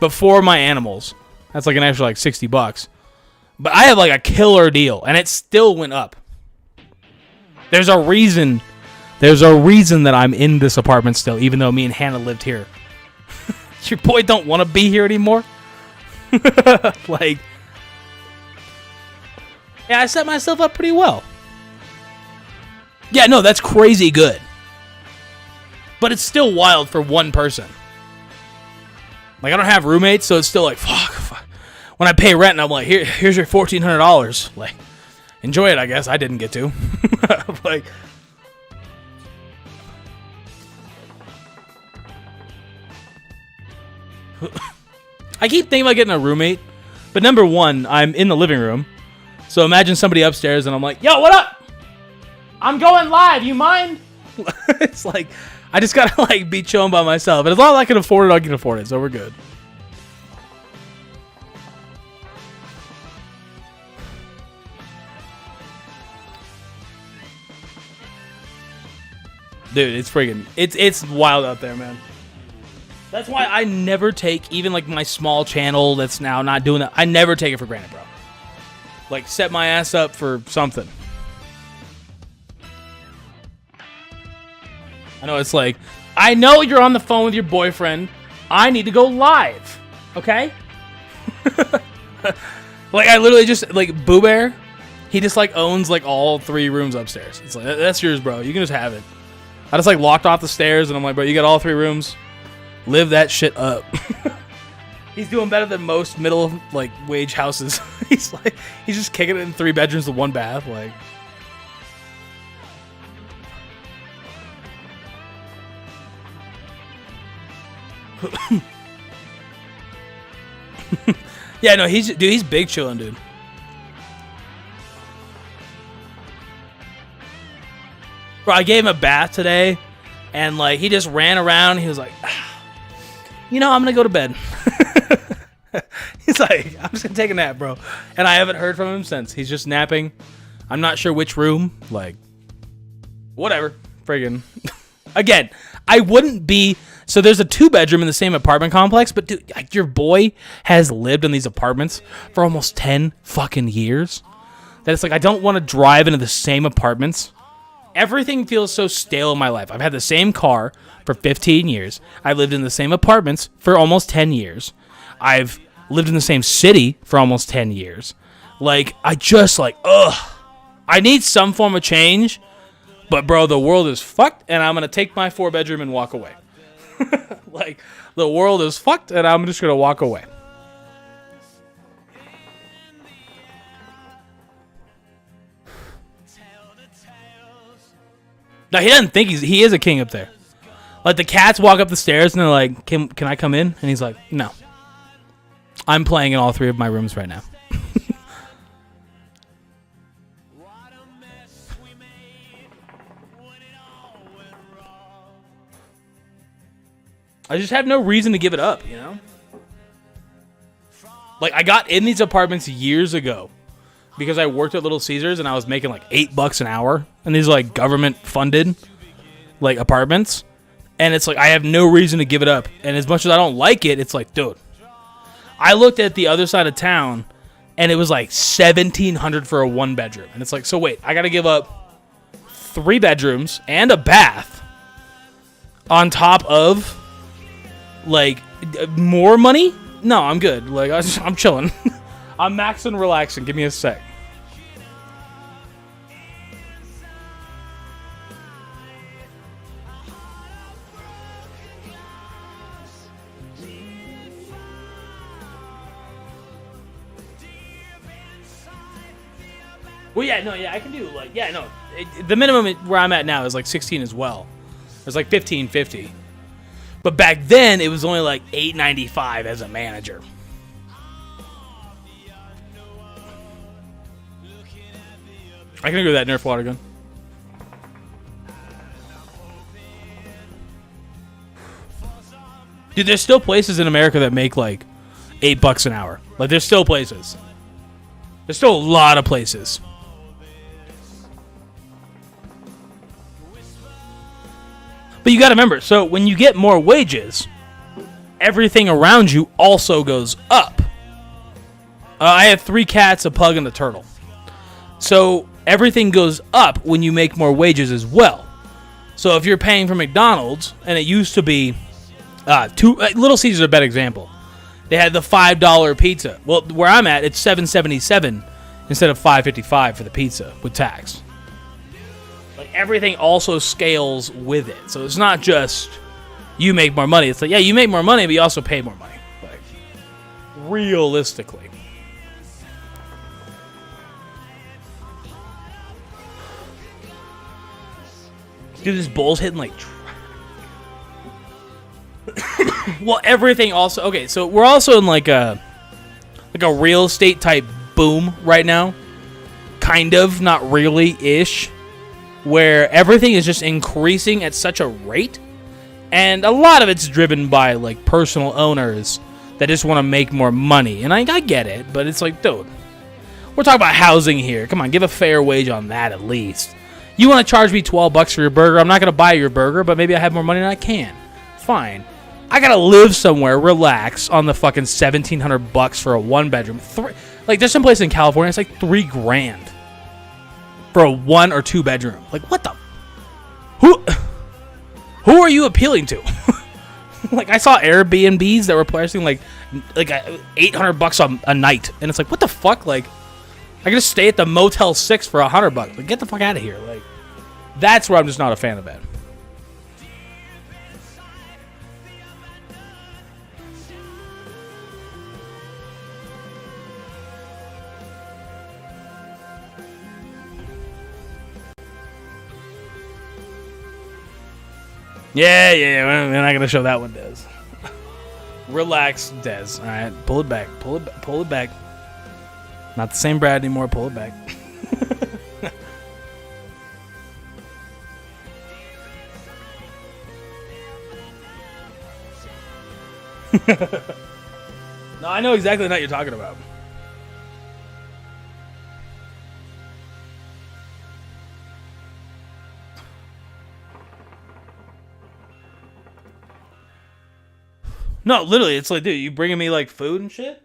before my animals. That's like an extra like $60. But I have like a killer deal, and it still went up. There's a reason that I'm in this apartment still, even though me and Hannah lived here. Your boy don't want to be here anymore. Like, yeah, I set myself up pretty well. Yeah, no, that's crazy good. But it's still wild for one person. Like, I don't have roommates, so it's still like, fuck. When I pay rent, and I'm like, here's your $1,400. Like, enjoy it, I guess. I didn't get to. Like, I keep thinking about getting a roommate, but number one, I'm in the living room. So imagine somebody upstairs, and I'm like, yo, what up? I'm going live. You mind? It's like, I just gotta like be chilling by myself. And as long as I can afford it, I can afford it. So we're good. Dude, it's friggin', it's wild out there, man. That's why I never take even like my small channel that's now not doing that. I never take it for granted, bro. Like, set my ass up for something. I know it's like, I know you're on the phone with your boyfriend. I need to go live. Okay? Like, I literally just, like, Boo Bear, he just, like, owns, like, all 3 rooms upstairs. It's like, that's yours, bro. You can just have it. I just, like, locked off the stairs, and I'm like, bro, you got all 3 rooms. Live that shit up. He's doing better than most middle, like, wage houses. He's just kicking it in 3 bedrooms with 1 bath, like. Yeah, no, he's big chillin', dude. Bro, I gave him a bath today, and like he just ran around. He was like, you know, I'm gonna go to bed. He's like, I'm just gonna take a nap, bro. And I haven't heard from him since. He's just napping. I'm not sure which room. Like, whatever. Friggin'. Again, I wouldn't be. So there's a 2-bedroom in the same apartment complex, but dude, like, your boy has lived in these apartments for almost 10 fucking years. That it's like, I don't want to drive into the same apartments. Everything feels so stale in my life. I've had the same car for 15 years. I've lived in the same apartments for almost 10 years. I've lived in the same city for almost 10 years. Like, I just like, I need some form of change. But bro, the world is fucked, and I'm going to take my 4-bedroom and walk away. Like, the world is fucked, and I'm just going to walk away. Now, he doesn't think he is a king up there. Like, the cats walk up the stairs, and they're like, can I come in? And he's like, no. I'm playing in all 3 of my rooms right now. I just have no reason to give it up, you know? Like, I got in these apartments years ago because I worked at Little Caesars and I was making like $8 an hour in these like government funded like apartments. And it's like, I have no reason to give it up. And as much as I don't like it, it's like, dude, I looked at the other side of town, and it was like $1,700 for a 1-bedroom. And it's like, so wait, I got to give up 3 bedrooms and a bath on top of like more money? No, I'm good. Like I'm chilling. I'm maxing, relaxing. Give me a sec. Well, yeah, I can do like, the minimum where I'm at now is like 16 as well. It's like 15.50. But back then, it was only like $8.95 as a manager. I can agree with that Nerf water gun. Dude, there's still places in America that make like $8 an hour. Like, there's still places. There's still a lot of places. But you got to remember, so when you get more wages, everything around you also goes up. I have 3 cats, a pug, and a turtle. So everything goes up when you make more wages as well. So if you're paying for McDonald's, and it used to be Little Caesars is a better example. They had the $5 pizza. Well, where I'm at, it's $7.77 instead of $5.55 for the pizza with tax. Like, everything also scales with it. So it's not just you make more money. It's like, yeah, you make more money, but you also pay more money. Like, realistically. Dude, this bull's hitting like... Well, everything also... Okay, so we're also in like a real estate type boom right now. Kind of, not really-ish. Where everything is just increasing at such a rate, and a lot of it's driven by like personal owners that just want to make more money. And I get it, but it's like, dude, we're talking about housing here. Come on, give a fair wage on that at least. You want to charge me $12 for your burger? I'm not going to buy your burger, but maybe I have more money than I can. Fine. I gotta live somewhere, relax on the fucking $1,700 for a 1-bedroom. Like, there's some place in California, it's like $3,000. For a 1 or 2 bedroom. Like, what the? Who are you appealing to? Like, I saw Airbnbs that were pricing like $800 a night, and it's like, what the fuck? Like, I can just stay at the Motel 6 for $100. Like, get the fuck out of here. Like, that's where I'm just not a fan of it. Yeah, we're not gonna show that one, Des. Relax, Des. All right, pull it back. Pull it back. Not the same Brad anymore. Pull it back. No, I know exactly what you're talking about. No, literally, it's like, dude, you bringing me like food and shit?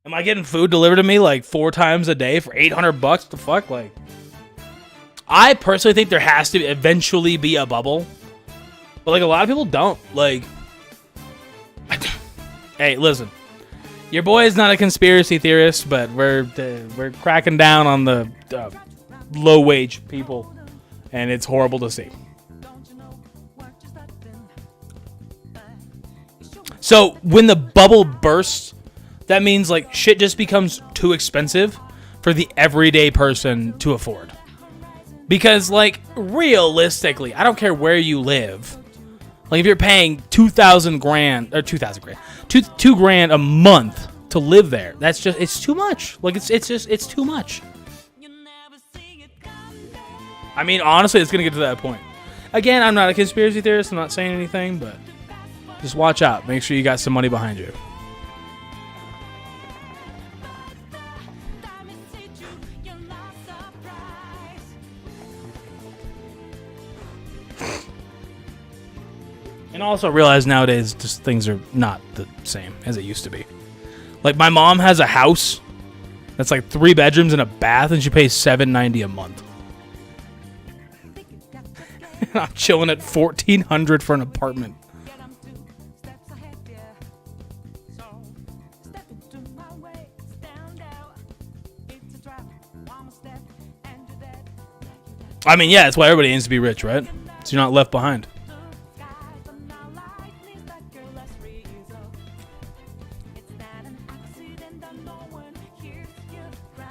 Am I getting food delivered to me like 4 times a day for $800? The fuck, like. I personally think there has to eventually be a bubble, but like a lot of people don't. Like, hey, listen, your boy is not a conspiracy theorist, but we're cracking down on the low wage people, and it's horrible to see. So when the bubble bursts, that means like shit just becomes too expensive for the everyday person to afford. Because like realistically, I don't care where you live. Like if you're paying $2,000 a month to live there, that's just, it's too much. Like it's too much. I mean, honestly, it's gonna get to that point. Again, I'm not a conspiracy theorist. I'm not saying anything, but just watch out. Make sure you got some money behind you. And also realize nowadays just things are not the same as it used to be. Like my mom has a house that's like 3 bedrooms and a bath, and she pays $790 a month. I'm chilling at $1,400 for an apartment. I mean, yeah, that's why everybody aims to be rich, right? So you're not left behind.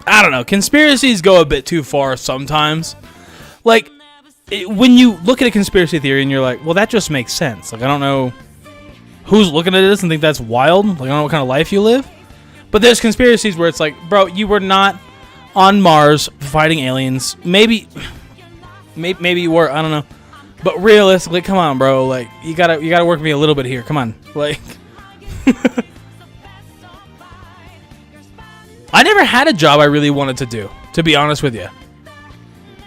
I don't know. Conspiracies go a bit too far sometimes. Like, when you look at a conspiracy theory and you're like, well, that just makes sense. Like, I don't know who's looking at this and think that's wild. Like, I don't know what kind of life you live. But there's conspiracies where it's like, bro, you were not on Mars fighting aliens. Maybe you were. I don't know. But realistically, come on, bro. Like, you gotta work with me a little bit here. Come on. Like, I never had a job I really wanted to do, to be honest with you.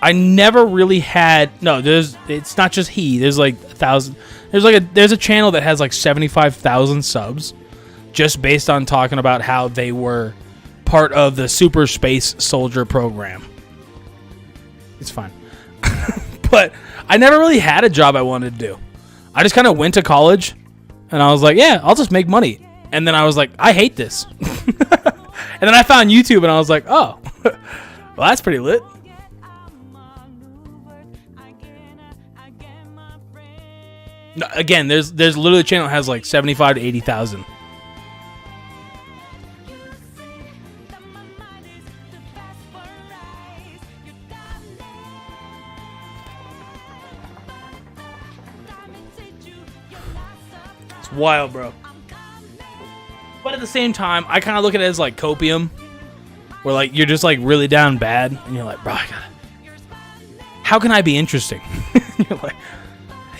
I never really had. No, it's not just he. There's like 1,000. There's a channel that has like 75,000 subs, just based on talking about how they were part of the Super Space Soldier program. It's fine. But I never really had a job I wanted to do. I just kind of went to college, and I was like, yeah, I'll just make money. And then I was like, I hate this. And then I found YouTube, and I was like, oh, well, that's pretty lit. No, again, there's literally a channel that has like 75 to 80,000. It's wild, bro. But at the same time, I kind of look at it as like copium, where like you're just like really down bad, and you're like, bro, how can I be interesting? You're like,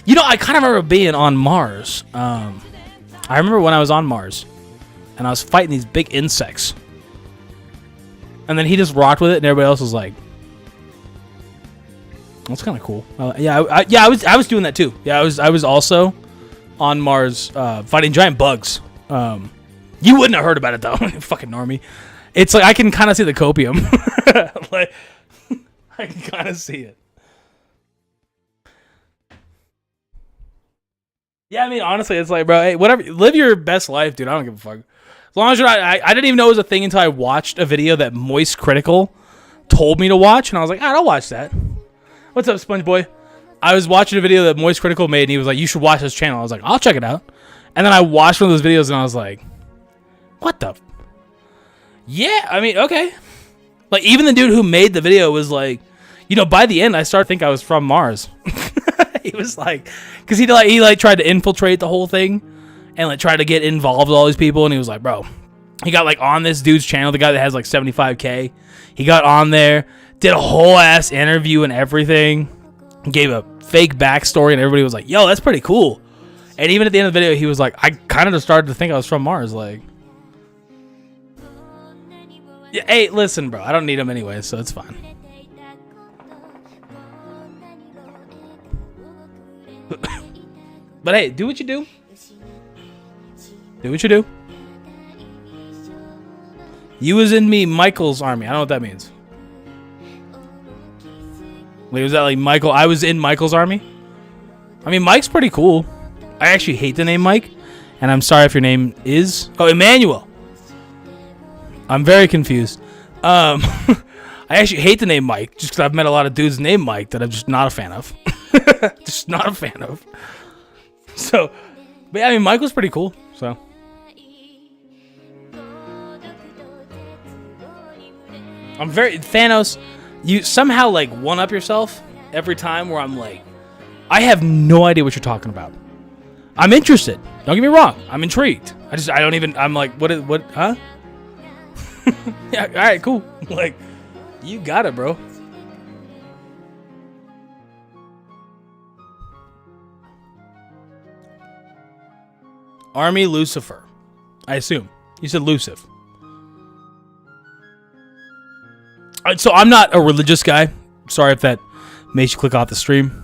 you know, I kind of remember being on Mars. I remember when I was on Mars, and I was fighting these big insects, and then he just rocked with it, and everybody else was like, "That's kind of cool." I was doing that too. Yeah, I was also on Mars fighting giant bugs. You wouldn't have heard about it though, fucking normie. It's like I can kind of see the copium. Like, I can kind of see it. Yeah, I mean, honestly, it's like, bro, hey, whatever, live your best life, dude. I don't give a fuck. As long as you're not, I didn't even know it was a thing until I watched a video that Moist Critical told me to watch, and I was like, I'll watch that. What's up, Sponge Boy? I was watching a video that Moist Critical made, and he was like, you should watch this channel. I was like, I'll check it out. And then I watched one of those videos, and I was like, what the? Yeah, I mean, okay. Like, even the dude who made the video was like, you know, by the end, I started to think I was from Mars. He was like, because he tried to infiltrate the whole thing and like try to get involved with all these people, and he was like, bro, he got like on this dude's channel, the guy that has like 75K. He got on there, did a whole ass interview and everything, gave a fake backstory, and everybody was like, yo, that's pretty cool. And even at the end of the video, he was like, I kind of just started to think I was from Mars. Like, yeah, hey, listen, bro, I don't need him anyway, so it's fine. But hey, do what you do. Do what you do. You was in me, Michael's army. I don't know what that means. Wait, was that like Michael? I was in Michael's army? I mean, Mike's pretty cool. I actually hate the name Mike. And I'm sorry if your name is... Oh, Emmanuel. I'm very confused. I actually hate the name Mike. Just because I've met a lot of dudes named Mike that I'm just not a fan of. Just not a fan of. So, but yeah, I mean, Michael's pretty cool. So... I'm very... Thanos, you somehow, like, one-up yourself every time where I'm like, I have no idea what you're talking about. I'm interested. Don't get me wrong. I'm intrigued. I don't even... I'm like, what, huh? Yeah, alright, cool. Like, you got it, bro. Army Lucifer. I assume. You said Lucif. So I'm not a religious guy. Sorry if that makes you click off the stream.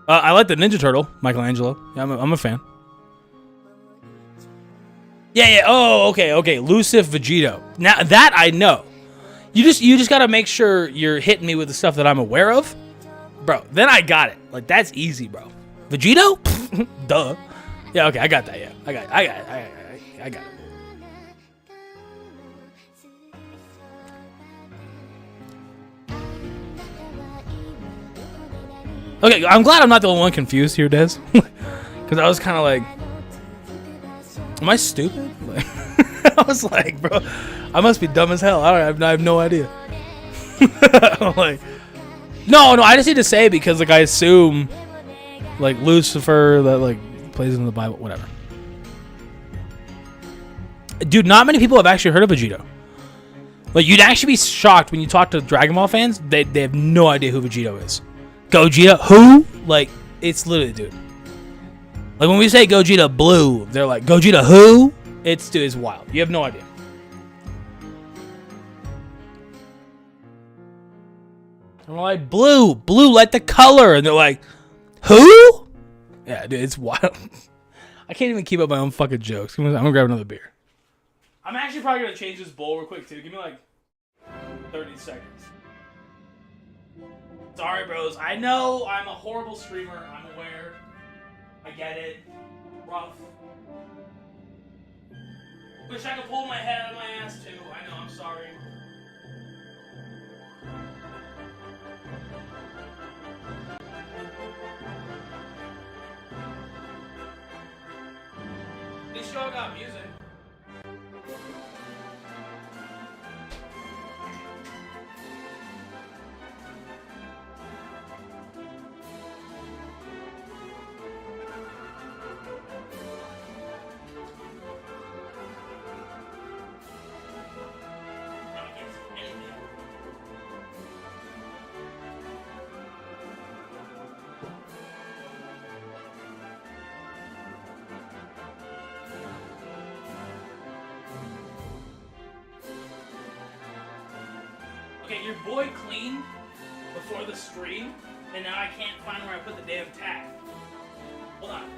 I like the Ninja Turtle, Michelangelo. Yeah, I'm a fan. Yeah, yeah. Oh, okay, okay. Lucif Vegito. Now that I know. You just gotta make sure you're hitting me with the stuff that I'm aware of, bro. Then I got it. Like that's easy, bro. Vegito? Duh. Yeah, okay, I got that. Yeah, I got it. Okay, I'm glad I'm not the only one confused here, Des. Because I was kind of like, am I stupid? Like, I was like, bro, I must be dumb as hell. I have no idea. I'm like, no, I just need to say it because like I assume like Lucifer that like plays in the Bible, whatever. Dude, not many people have actually heard of Vegito. Like you'd actually be shocked when you talk to Dragon Ball fans. They have no idea who Vegito is. Gogeta, who? Like it's literally, dude. Like when we say Gogeta Blue, they're like Gogeta who? It's wild. You have no idea. And we're like, blue, like the color. And they're like, who? Yeah, dude, it's wild. I can't even keep up my own fucking jokes. I'm gonna grab another beer. I'm actually probably gonna change this bowl real quick, too. Give me like 30 seconds. Sorry, bros. I know I'm a horrible streamer. I'm aware. I get it. Rough. Wish I could pull my head out of my ass, too. I know, I'm sorry. At least y'all got music. Okay, your boy cleaned before the stream, and now I can't find where I put the damn tag. Hold on.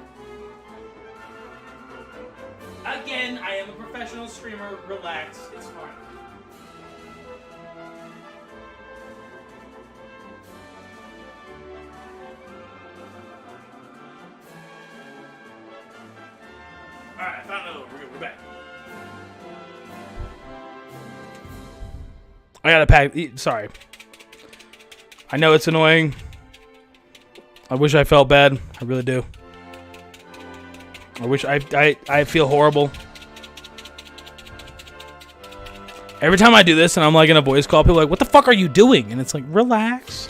Again, I am a professional streamer. Relax. It's fine. Alright, I found another one. We're back. I gotta pack. Sorry. I know it's annoying. I wish I felt bad. I really do. I wish I feel horrible. Every time I do this and I'm like in a voice call, people are like, what the fuck are you doing? And it's like, relax.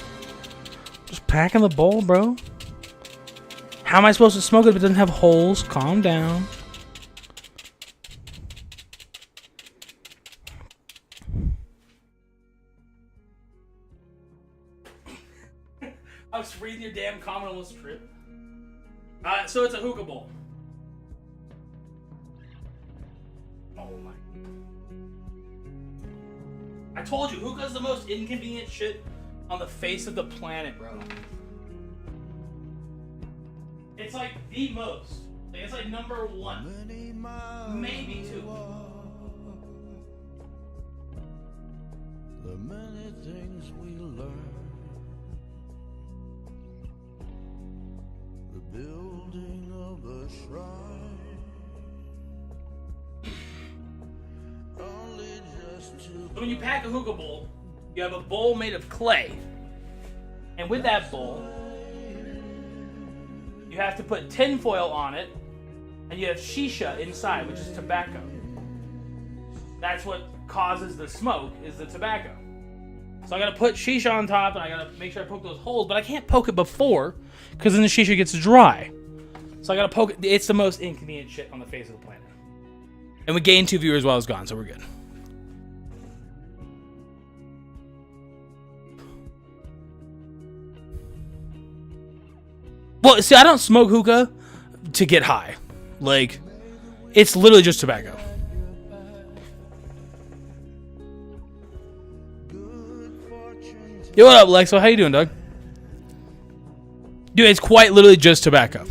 Just packing the bowl, bro. How am I supposed to smoke it if it doesn't have holes? Calm down. I was reading your damn comment, almost tripped. So it's a hookah bowl. Oh my. I told you, hookah's the most inconvenient shit on the face of the planet, bro. It's like the most. Like, it's like number one. Maybe two. The many things we learn. The building of a shrine. Only just to. So when you pack a hookah bowl, you have a bowl made of clay. And with that bowl, you have to put tin foil on it, and you have shisha inside, which is tobacco. That's what causes the smoke, is the tobacco. So I gotta put shisha on top, and I gotta make sure I poke those holes, but I can't poke it before, because then the shisha gets dry. So I gotta poke it. It's the most inconvenient shit on the face of the planet. And we gained 2 viewers while I was gone, so we're good. Well, see, I don't smoke hookah to get high. Like, it's literally just tobacco. Yo, what up, Lexo? How you doing, Doug? Dude, it's quite literally just tobacco.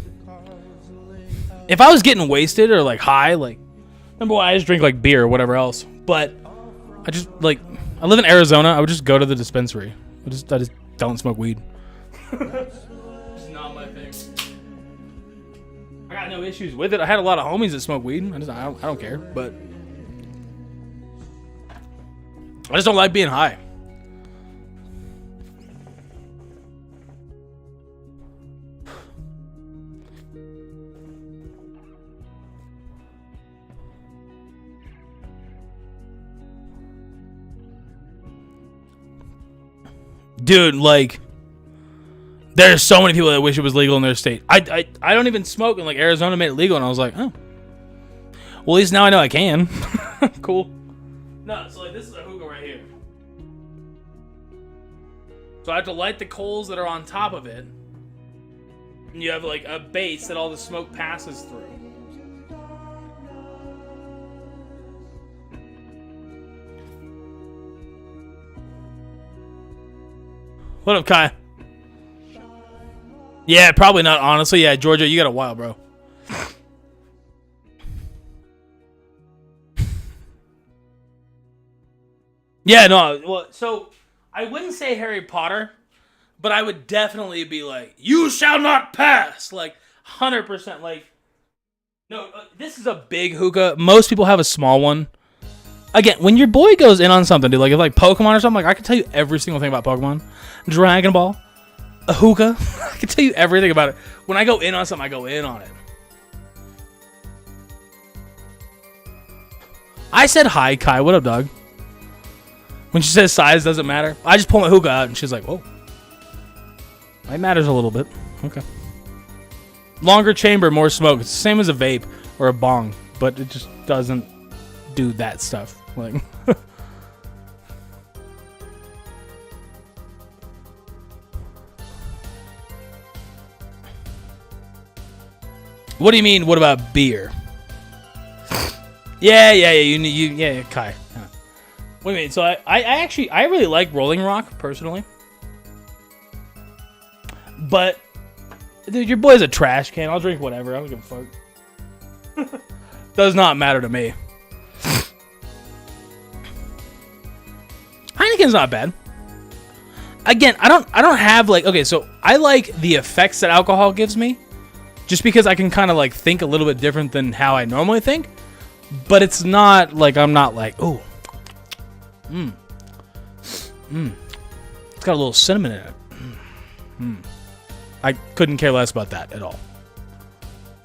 If I was getting wasted or, like, high, like, Number one, I just drink like beer or whatever else. But I just like, I live in Arizona. I would just go to the dispensary. I just don't smoke weed. It's not my thing. I got no issues with it. I had a lot of homies that smoke weed. I don't care. But I just don't like being high. Dude, like, there's so many people that wish it was legal in their state. I don't even smoke, and like Arizona made it legal, and I was like, oh, well, at least now I know I can. Cool. No, so like this is a hookah right here. So I have to light the coals that are on top of it, and you have like a base that all the smoke passes through. What up, Kai? Yeah, probably not, honestly. Yeah, Georgia, you got a while, bro. Yeah, no, well, so I wouldn't say Harry Potter, but I would definitely be like, you shall not pass! Like, 100%, like, no, this is a big hookah. Most people have a small one. Again, when your boy goes in on something, dude, like if like Pokemon or something, like I can tell you every single thing about Pokemon, Dragon Ball, a hookah. I can tell you everything about it. When I go in on something, I go in on it. I said hi, Kai. What up, dog? When she says size doesn't matter, I just pull my hookah out and she's like, "Whoa, it matters a little bit." Okay. Longer chamber, more smoke. It's the same as a vape or a bong, but it just doesn't do that stuff. Like, what do you mean? What about beer? Yeah. Yeah, Kai. Yeah. What do you mean? So I really like Rolling Rock personally, but dude, your boy's a trash can. I'll drink whatever. I don't give a fuck. Does not matter to me. Heineken's not bad. Again, I don't have like, okay, so I like the effects that alcohol gives me, just because I can kind of like think a little bit different than how I normally think. But it's not like I'm not like, oh, it's got a little cinnamon in it. I couldn't care less about that at all.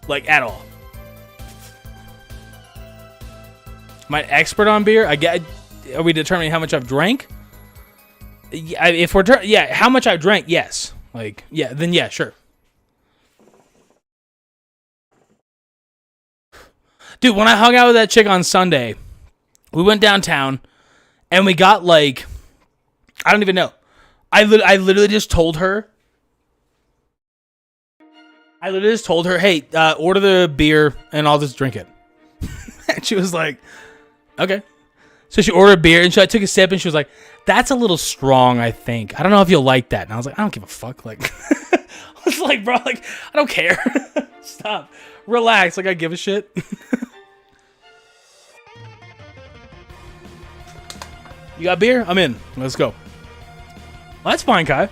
Like, at all. Am I an expert on beer? Are we determining how much I've drank? If we're how much I've drank, yes. Like, yeah, then yeah, sure. Dude, when I hung out with that chick on Sunday, we went downtown and we got like, I don't even know. I literally just told her. Hey, order the beer and I'll just drink it. And she was like, okay. So she ordered beer and I took a sip and she was like, that's a little strong, I think. I don't know if you'll like that. And I was like, I don't give a fuck. Like, I was like, bro, like, I don't care. Stop. Relax. Like, I give a shit. You got beer? I'm in. Let's go. Well, that's fine, Kai.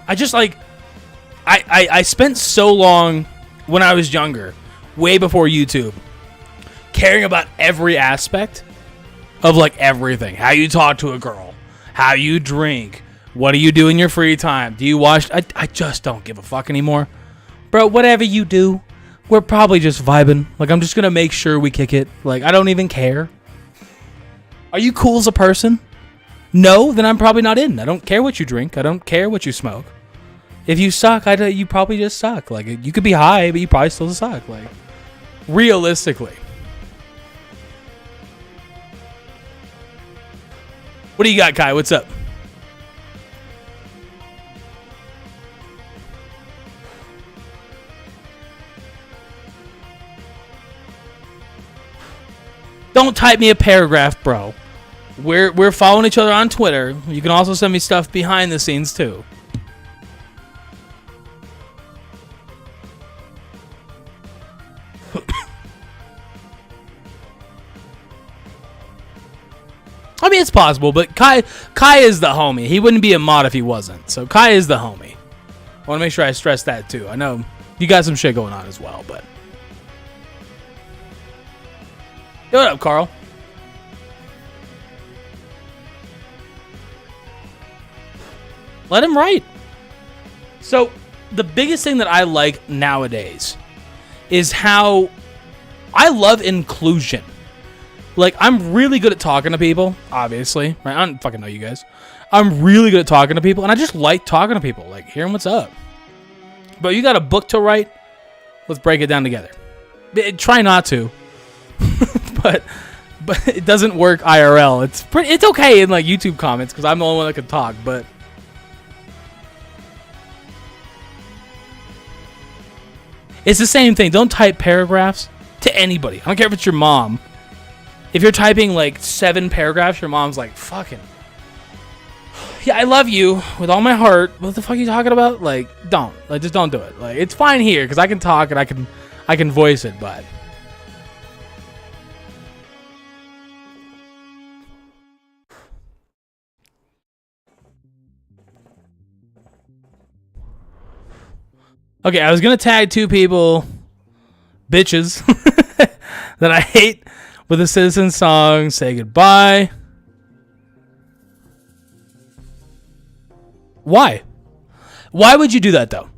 I just like, I spent so long when I was younger, way before YouTube, caring about every aspect of like everything. How you talk to a girl, how you drink, what do you do in your free time? Do you watch? I just don't give a fuck anymore. Bro, whatever you do, we're probably just vibing. Like, I'm just going to make sure we kick it. Like, I don't even care. Are you cool as a person? No, then I'm probably not in. I don't care what you drink. I don't care what you smoke. If you suck, you probably just suck. Like, you could be high, but you probably still suck. Like, realistically. What do you got, Kai? What's up? Don't type me a paragraph, bro. We're following each other on Twitter. You can also send me stuff behind the scenes, too. it's possible, but Kai is the homie. He wouldn't be a mod if he wasn't. So Kai is the homie. I want to make sure I stress that too. I know you got some shit going on as well, but. Yo, what up, Carl? Let him write. So, the biggest thing that I like nowadays is how I love inclusion. Like, I'm really good at talking to people, obviously. Right? I don't fucking know you guys. I'm really good at talking to people, and I just like talking to people, like hearing what's up. But you got a book to write? Let's break it down together. Try not to. but it doesn't work IRL. It's okay in like YouTube comments because I'm the only one that can talk, but it's the same thing. Don't type paragraphs to anybody. I don't care if it's your mom. If you're typing like 7 paragraphs, your mom's like, fucking, yeah, I love you with all my heart. What the fuck are you talking about? Like, just don't do it. Like, it's fine here because I can talk and I can voice it, but okay, I was gonna tag 2 people, bitches, that I hate with a Citizen song. Say goodbye. Why? Why would you do that though?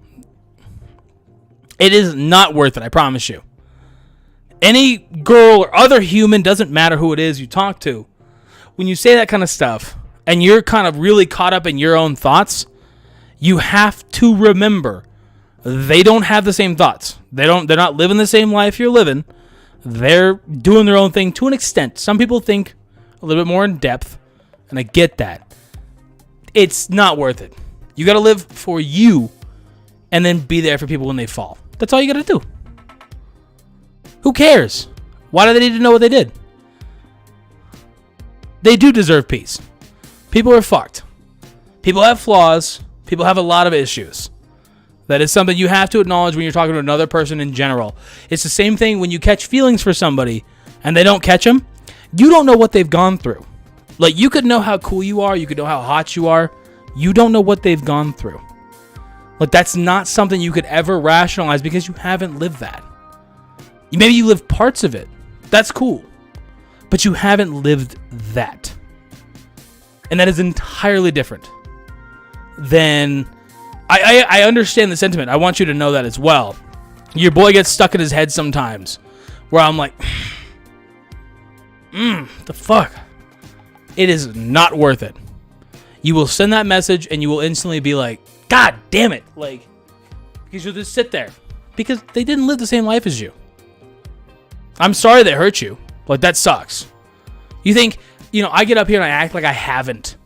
It is not worth it, I promise you. Any girl or other human, doesn't matter who it is you talk to, when you say that kind of stuff and you're kind of really caught up in your own thoughts, you have to remember they don't have the same thoughts. They're not living the same life you're living. They're doing their own thing to an extent. Some people think a little bit more in depth, and I get that. It's not worth it. You got to live for you and then be there for people when they fall. That's all you got to do. Who cares? Why do they need to know what they did? They do deserve peace. People are fucked. People have flaws. People have a lot of issues. That is something you have to acknowledge when you're talking to another person in general. It's the same thing when you catch feelings for somebody and they don't catch them. You don't know what they've gone through. Like, you could know how cool you are. You could know how hot you are. You don't know what they've gone through. Like, that's not something you could ever rationalize because you haven't lived that. Maybe you lived parts of it. That's cool. But you haven't lived that. And that is entirely different than... I understand the sentiment. I want you to know that as well. Your boy gets stuck in his head sometimes where I'm like, the fuck? It is not worth it. You will send that message and you will instantly be like, God damn it. Like, because you'll just sit there because they didn't live the same life as you. I'm sorry they hurt you. Like, that sucks. You think, I get up here and I act like I haven't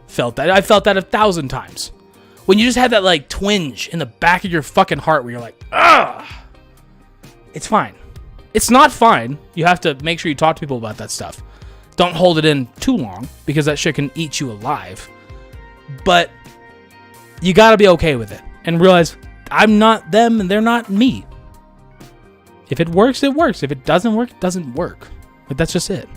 felt that. I felt that 1,000 times. When you just have that, like, twinge in the back of your fucking heart where you're like, ugh. It's fine. It's not fine. You have to make sure you talk to people about that stuff. Don't hold it in too long because that shit can eat you alive. But you got to be okay with it and realize I'm not them and they're not me. If it works, it works. If it doesn't work, it doesn't work. But that's just it.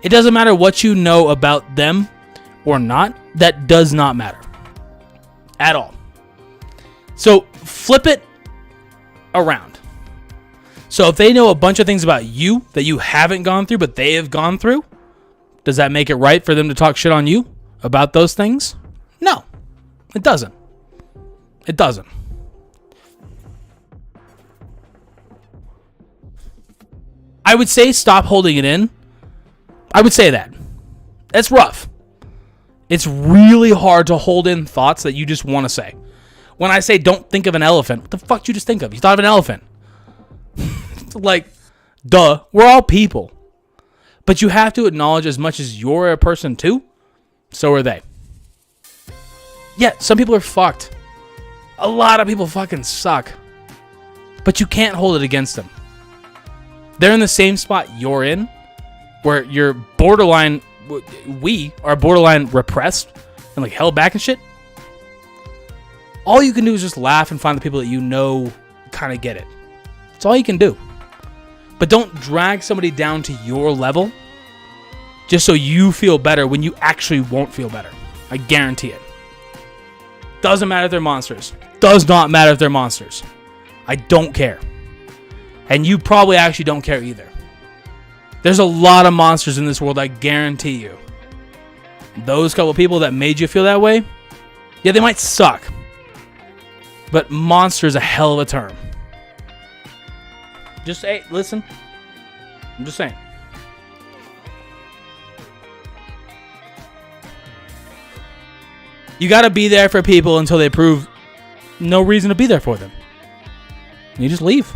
It doesn't matter what you know about them or not. That does not matter at all. So flip it around. So if they know a bunch of things about you that you haven't gone through, but they have gone through, does that make it right for them to talk shit on you about those things? No, it doesn't. It doesn't. I would say stop holding it in. I would say that. That's rough. It's really hard to hold in thoughts that you just want to say. When I say don't think of an elephant, what the fuck did you just think of? You thought of an elephant. Like, duh. We're all people. But you have to acknowledge as much as you're a person too, so are they. Yeah, some people are fucked. A lot of people fucking suck. But you can't hold it against them. They're in the same spot you're in, where you're borderline, we are borderline repressed and like held back and shit. All you can do is just laugh and find the people that you know kind of get it. That's all you can do. But don't drag somebody down to your level just so you feel better when you actually won't feel better. I guarantee it. Doesn't matter if they're monsters. Does not matter if they're monsters. I don't care. And you probably actually don't care either. There's a lot of monsters in this world, I guarantee you. Those couple of people that made you feel that way, yeah, they might suck. But monster is a hell of a term. Just say, listen. I'm just saying. You got to be there for people until they prove no reason to be there for them. And you just leave.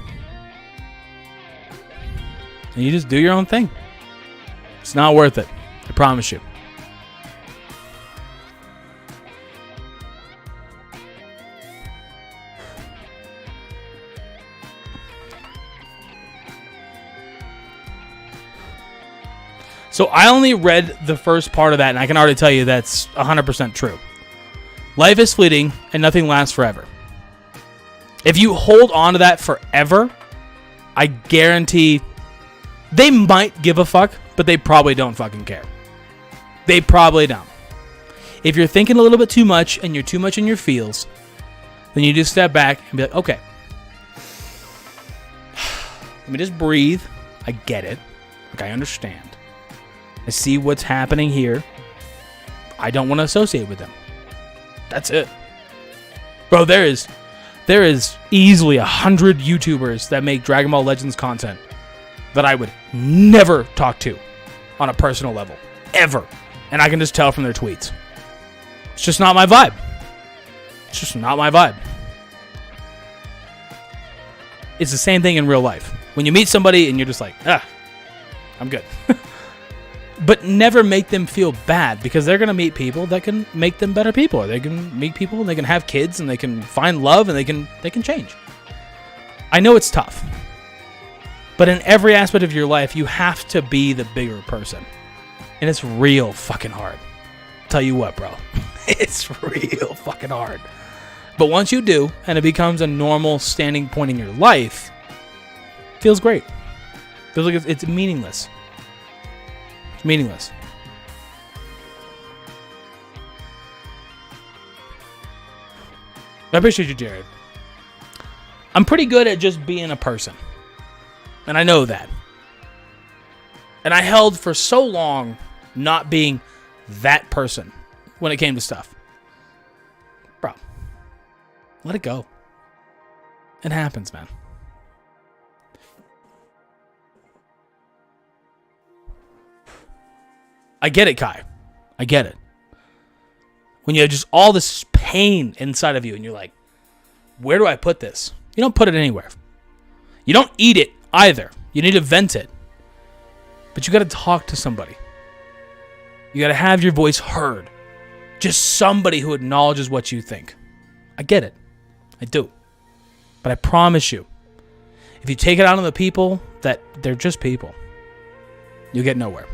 And you just do your own thing. It's not worth it. I promise you. So I only read the first part of that, and I can already tell you that's 100% true. Life is fleeting, and nothing lasts forever. If you hold on to that forever, I guarantee they might give a fuck, but they probably don't fucking care. They probably don't. If you're thinking a little bit too much, and you're too much in your feels, then you just step back and be like, okay. Let me just breathe. I get it. Like, I understand. I see what's happening here. I don't want to associate with them. That's it. Bro, there is easily 100 YouTubers that make Dragon Ball Legends content that I would never talk to on a personal level. Ever. And I can just tell from their tweets. It's just not my vibe. It's just not my vibe. It's the same thing in real life. When you meet somebody and you're just like, I'm good. But never make them feel bad, because they're going to meet people that can make them better people. Or they can meet people and they can have kids and they can find love and they can change. I know it's tough. But in every aspect of your life, you have to be the bigger person. And it's real fucking hard. Tell you what, bro. It's real fucking hard. But once you do, and it becomes a normal standing point in your life, it feels great. It feels like it's meaningless. It's meaningless. I appreciate you, Jared. I'm pretty good at just being a person. And I know that. And I held for so long not being that person when it came to stuff. Bro, let it go. It happens, man. I get it, Kai. I get it. When you have just all this pain inside of you and you're like, where do I put this? You don't put it anywhere. You don't eat it either. You need to vent it. But you got to talk to somebody. You got to have your voice heard. Just somebody who acknowledges what you think. I get it. I do. But I promise you, if you take it out on the people that they're just people, you'll get nowhere.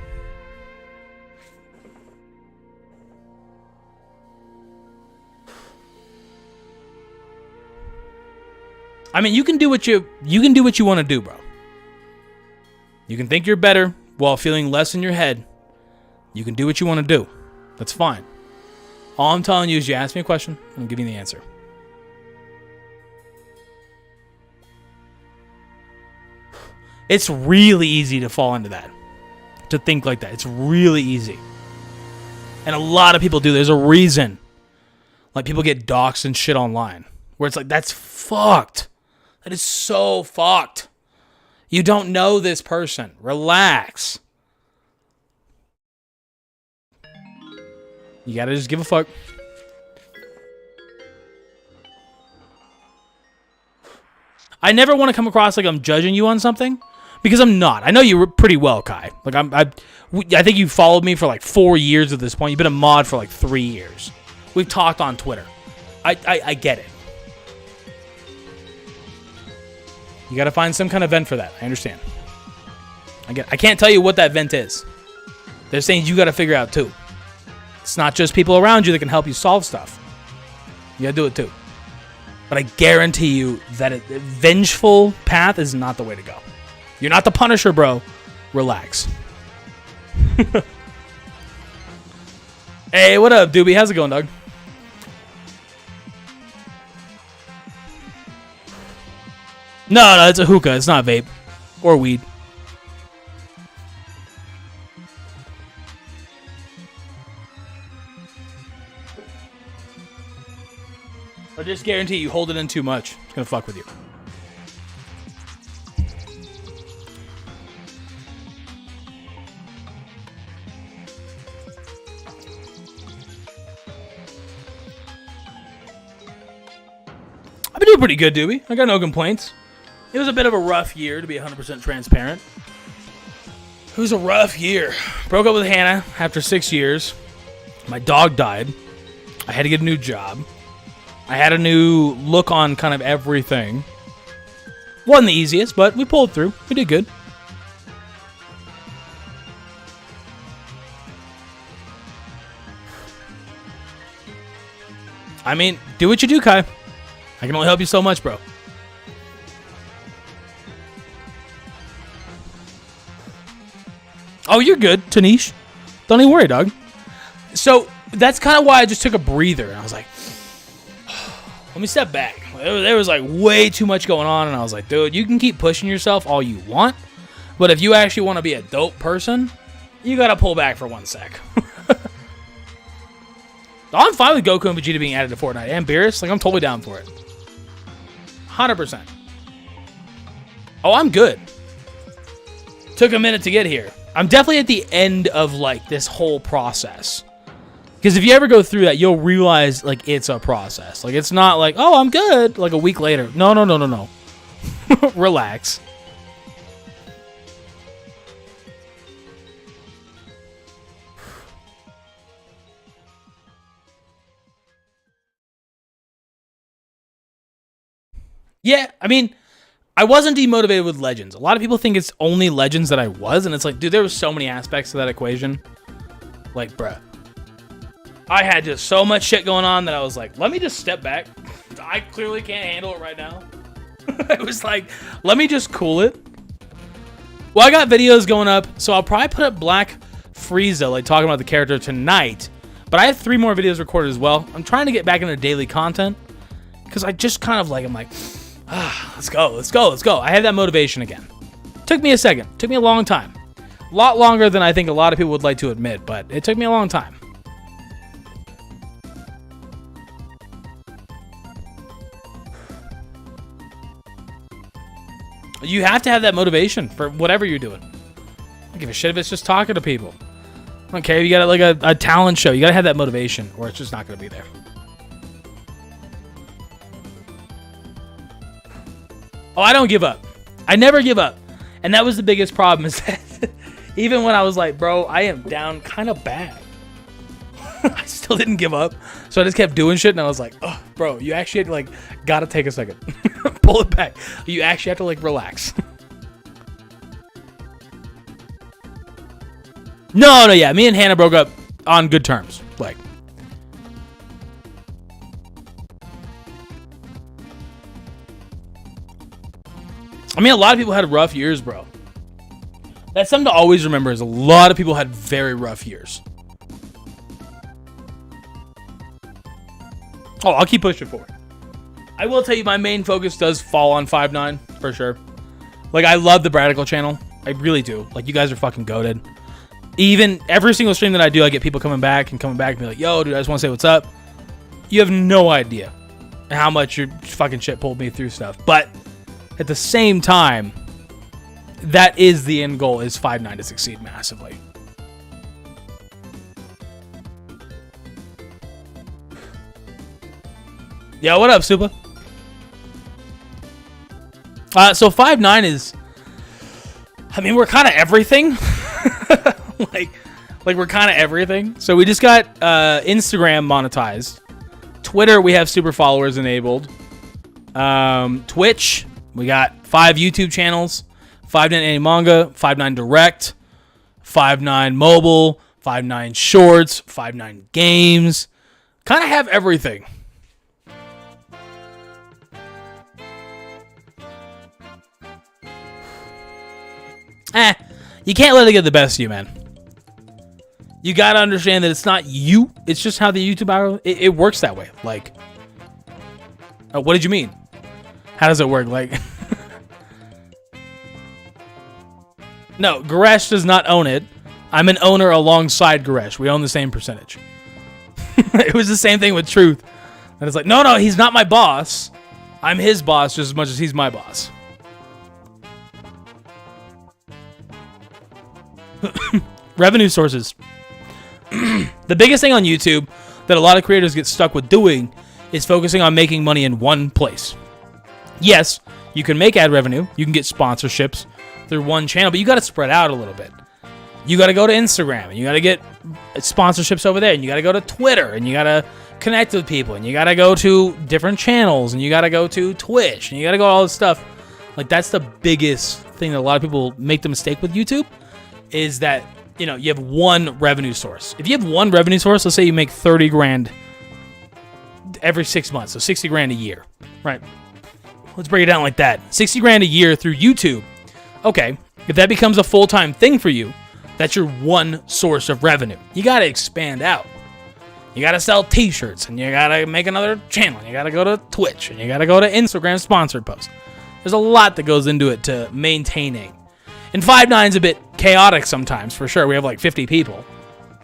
I mean, you can do what you want to do, bro. You can think you're better while feeling less in your head. You can do what you want to do. That's fine. All I'm telling you is you ask me a question, and I'm giving you the answer. It's really easy to fall into that. To think like that. It's really easy. And a lot of people do. There's a reason. Like, people get doxxed and shit online. Where it's like, that's fucked. That is so fucked. You don't know this person. Relax. You gotta just give a fuck. I never want to come across like I'm judging you on something, because I'm not. I know you pretty well, Kai. Like I think you followed me for like 4 years at this point. You've been a mod for like 3 years. We've talked on Twitter. I get it. You got to find some kind of vent for that. I understand. I can't tell you what that vent is. There's things you got to figure out too. It's not just people around you that can help you solve stuff. You got to do it too. But I guarantee you that a vengeful path is not the way to go. You're not the Punisher, bro. Relax. Hey, what up, Doobie? How's it going, dog? No, it's a hookah. It's not vape or weed. I just guarantee you hold it in too much. It's gonna fuck with you. I've been doing pretty good, Doobie. I got no complaints. It was a bit of a rough year, to be 100% transparent. It was a rough year. Broke up with Hannah after 6 years. My dog died. I had to get a new job. I had a new look on kind of everything. Wasn't the easiest, but we pulled through. We did good. I mean, do what you do, Kai. I can only help you so much, bro. Oh, you're good, Tanish. Don't even worry, dog. So that's kind of why I just took a breather. And I was like, let me step back. There was like way too much going on. And I was like, dude, you can keep pushing yourself all you want. But if you actually want to be a dope person, you got to pull back for 1 sec. I'm fine with Goku and Vegeta being added to Fortnite. And Beerus, like, I'm totally down for it. 100%. Oh, I'm good. Took a minute to get here. I'm definitely at the end of, like, this whole process. Because if you ever go through that, you'll realize, like, it's a process. Like, it's not like, oh, I'm good, like, a week later. No. Relax. Yeah, I mean, I wasn't demotivated with Legends. A lot of people think it's only Legends that I was, and it's like, dude, there were so many aspects to that equation. Like, bruh. I had just so much shit going on that I was like, let me just step back. I clearly can't handle it right now. It was like, let me just cool it. Well, I got videos going up, so I'll probably put up Black Frieza, like talking about the character tonight. But I have 3 more videos recorded as well. I'm trying to get back into daily content. Because I just kind of like, I'm like, let's go. I had that motivation again. Took me a second. Took me a long time. A lot longer than I think a lot of people would like to admit, but it took me a long time. You have to have that motivation for whatever you're doing. I don't give a shit if it's just talking to people. I don't care if you got like a talent show. You got to have that motivation or it's just not going to be there. Oh, I don't give up. I never give up. And that was the biggest problem is that even when I was like, bro, I am down kind of bad. I still didn't give up. So I just kept doing shit and I was like, oh, bro, you actually had to, like, gotta take a second. Pull it back. You actually have to, like, relax. No, yeah. Me and Hannah broke up on good terms. Like, I mean, a lot of people had rough years, bro. That's something to always remember is a lot of people had very rough years. Oh, I'll keep pushing forward. I will tell you my main focus does fall on 5'9", for sure. Like, I love the Bradical channel. I really do. Like, you guys are fucking goated. Even every single stream that I do, I get people coming back and be like, yo, dude, I just want to say what's up. You have no idea how much your fucking shit pulled me through stuff. But at the same time, that is the end goal, is 5'9" to succeed massively. Yeah, what up, Supa? So 5'9" is, I mean, we're kind of everything. like we're kind of everything. So we just got Instagram monetized. Twitter, we have super followers enabled. Twitch, we got 5 YouTube channels. 5'9" Anime Manga, 5'9" Direct, 5'9" Mobile, 5'9" Shorts, 5'9" Games. Kind of have everything. You can't let it get the best of you, man. You got to understand that it's not you. It's just how the YouTube algorithm, it works that way. Like, what did you mean? How does it work? Like, no, Goresh does not own it. I'm an owner alongside Goresh. We own the same percentage. It was the same thing with Truth. And it's like, no, he's not my boss. I'm his boss just as much as he's my boss. Revenue sources. The biggest thing on YouTube that a lot of creators get stuck with doing is focusing on making money in one place. Yes, you can make ad revenue. You can get sponsorships through one channel, but you got to spread out a little bit. You got to go to Instagram, and you got to get sponsorships over there, and you got to go to Twitter, and you got to connect with people, and you got to go to different channels, and you got to go to Twitch, and you got to go to all this stuff. Like, that's the biggest thing that a lot of people make the mistake with YouTube, is that, you know, you have one revenue source. If you have one revenue source, let's say you make 30 grand every 6 months, so 60 grand a year, right? Let's break it down like that. 60 grand a year through YouTube. Okay, if that becomes a full-time thing for you, that's your one source of revenue. You got to expand out. You got to sell t-shirts, and you got to make another channel, and you got to go to Twitch, and you got to go to Instagram sponsored posts. There's a lot that goes into it to maintaining. And 5'9's a bit chaotic sometimes, for sure. We have like 50 people.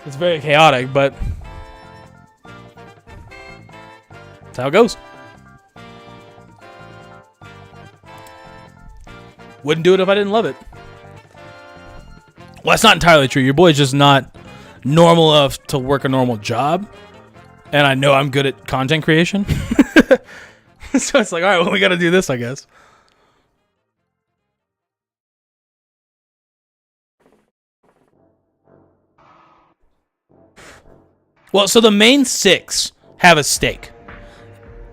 It's very chaotic, but that's how it goes. Wouldn't do it if I didn't love it. Well, that's not entirely true. Your boy's just not normal enough to work a normal job. And I know I'm good at content creation. So it's like, all right, well, we got to do this, I guess. Well, so the main 6 have a stake.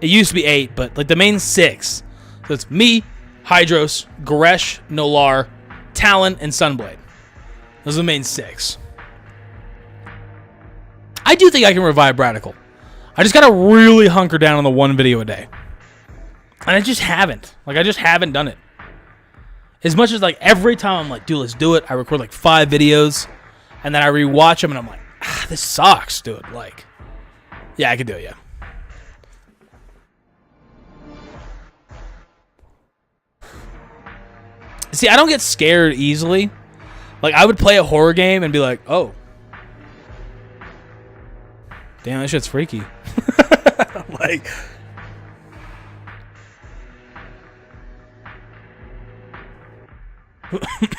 It used to be 8, but like the main 6. So it's me, Hydros, Goresh, Nolar, Talon, and Sunblade. Those are the main 6. I do think I can revive Bradical. I just gotta really hunker down on the one video a day. And I just haven't. Like, I just haven't done it. As much as, like, every time I'm like, dude, let's do it. I record, like, 5 videos. And then I rewatch them, and I'm like, this sucks, dude. Like, yeah, I can do it, yeah. See, I don't get scared easily. Like, I would play a horror game and be like, oh. Damn, that shit's freaky. Like,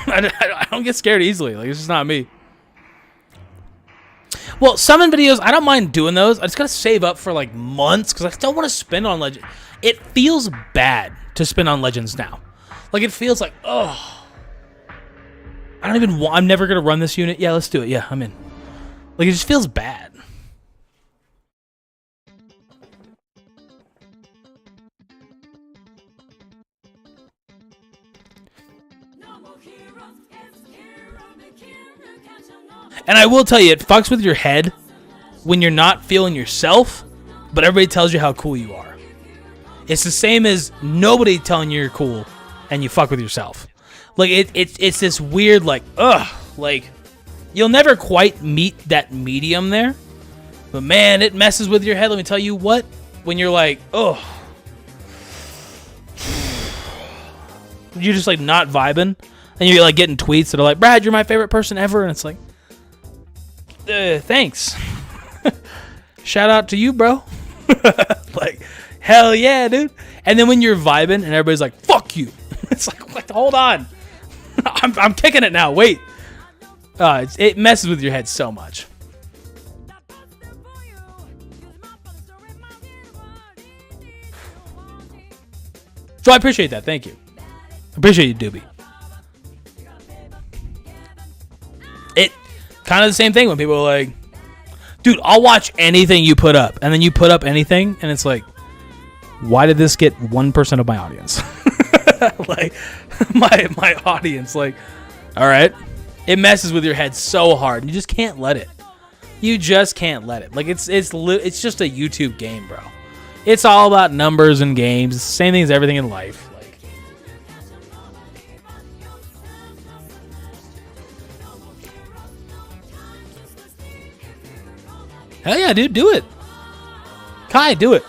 I don't get scared easily. Like, it's just not me. Well, summon videos, I don't mind doing those. I just gotta save up for like months because I still want to spend on Legends. It feels bad to spend on Legends now. Like, it feels like, oh. I don't even want, I'm never gonna run this unit. Yeah, let's do it. Yeah, I'm in. Like, it just feels bad. And I will tell you, it fucks with your head when you're not feeling yourself, but everybody tells you how cool you are. It's the same as nobody telling you you're cool, and you fuck with yourself. Like, it's this weird, like, ugh, like, you'll never quite meet that medium there. But man, it messes with your head. Let me tell you what, when you're like, oh, you're just like not vibing, and you're like getting tweets that are like, Brad, you're my favorite person ever, and it's like, thanks. Shout out to you, bro. Like, hell yeah, dude. And then when you're vibing and everybody's like, fuck you. It's like, hold on. I'm kicking it now. Wait. It messes with your head so much. So I appreciate that. Thank you. Appreciate you, Doobie. It kind of the same thing when people are like, dude, I'll watch anything you put up. And then you put up anything, and it's like, why did this get 1% of my audience? Like, my audience, like, all right. It messes with your head so hard. You just can't let it. You just can't let it. Like, it's just a YouTube game, bro. It's all about numbers and games. It's the same thing as everything in life. Like, Hell yeah, dude, do it. Kai, do it.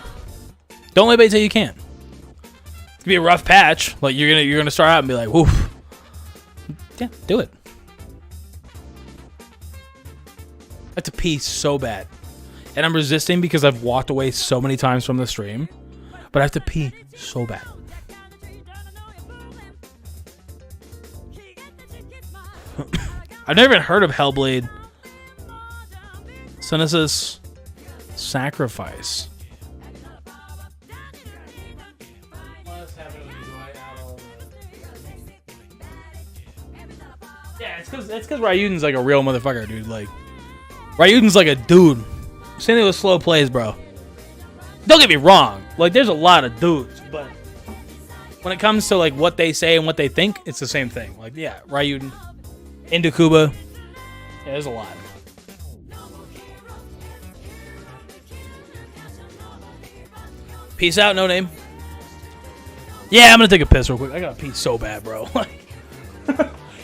Don't let anybody tell you can't. It's gonna be a rough patch. Like you're gonna start out and be like, woof. Yeah, do it. I have to pee so bad. And I'm resisting because I've walked away so many times from the stream. But I have to pee so bad. I've never even heard of Hellblade. Senesis Sacrifice. Yeah, it's because Ryuden's like a real motherfucker, dude. Like, Ryuden's like a dude. Same thing with slow plays, bro. Don't get me wrong. Like, there's a lot of dudes, but when it comes to like what they say and what they think, it's the same thing. Like, yeah, Ryuden, Indukuba. Yeah, there's a lot. Peace out, no name. Yeah, I'm gonna take a piss real quick. I gotta pee so bad, bro.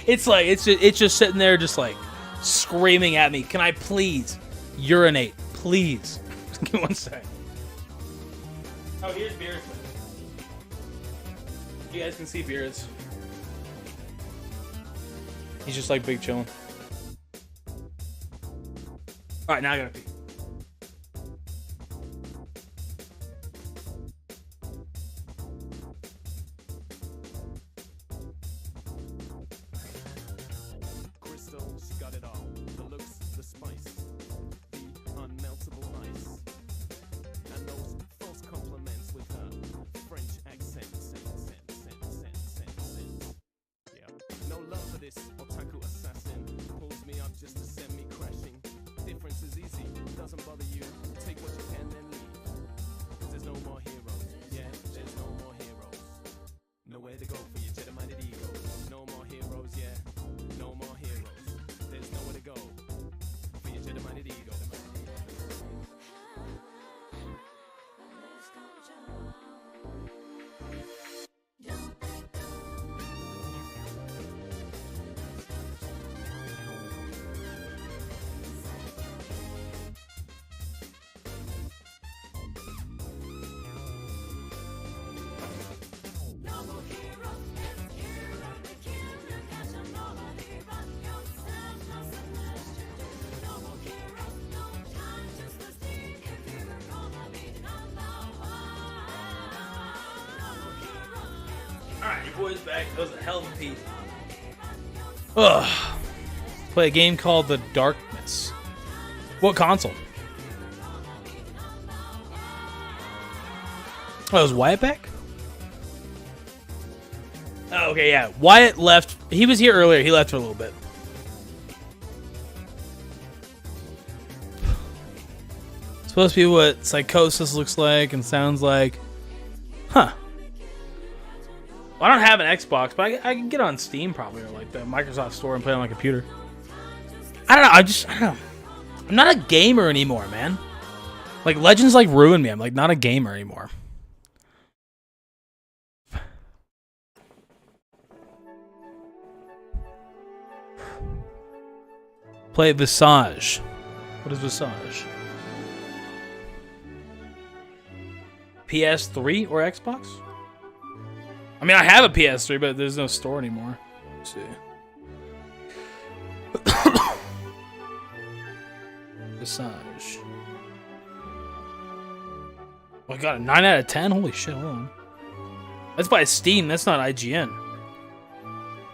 It's like it's just sitting there, just like screaming at me. Can I please urinate, please? Give me 1 second. Oh, here's Beards. You guys can see Beards. He's just like big chilling. All right, now I gotta pee. Boys back. That was a hell of a piece. Ugh. Play a game called The Darkness. What console? Oh, was Wyatt back? Oh, okay, yeah. Wyatt left. He was here earlier. He left for a little bit. It's supposed to be what Psychosis looks like and sounds like. Huh. Well, I don't have an Xbox, but I can get on Steam probably, or like the Microsoft Store and play on my computer. I don't know. I don't know. I'm not a gamer anymore, man. Like, Legends like ruined me. I'm like not a gamer anymore. Play Visage. What is Visage? PS3 or Xbox? I mean, I have a PS3, but there's no store anymore. Let's see. Visage. Oh, I got a 9 out of 10? Holy shit, hold on. That's by Steam, that's not IGN.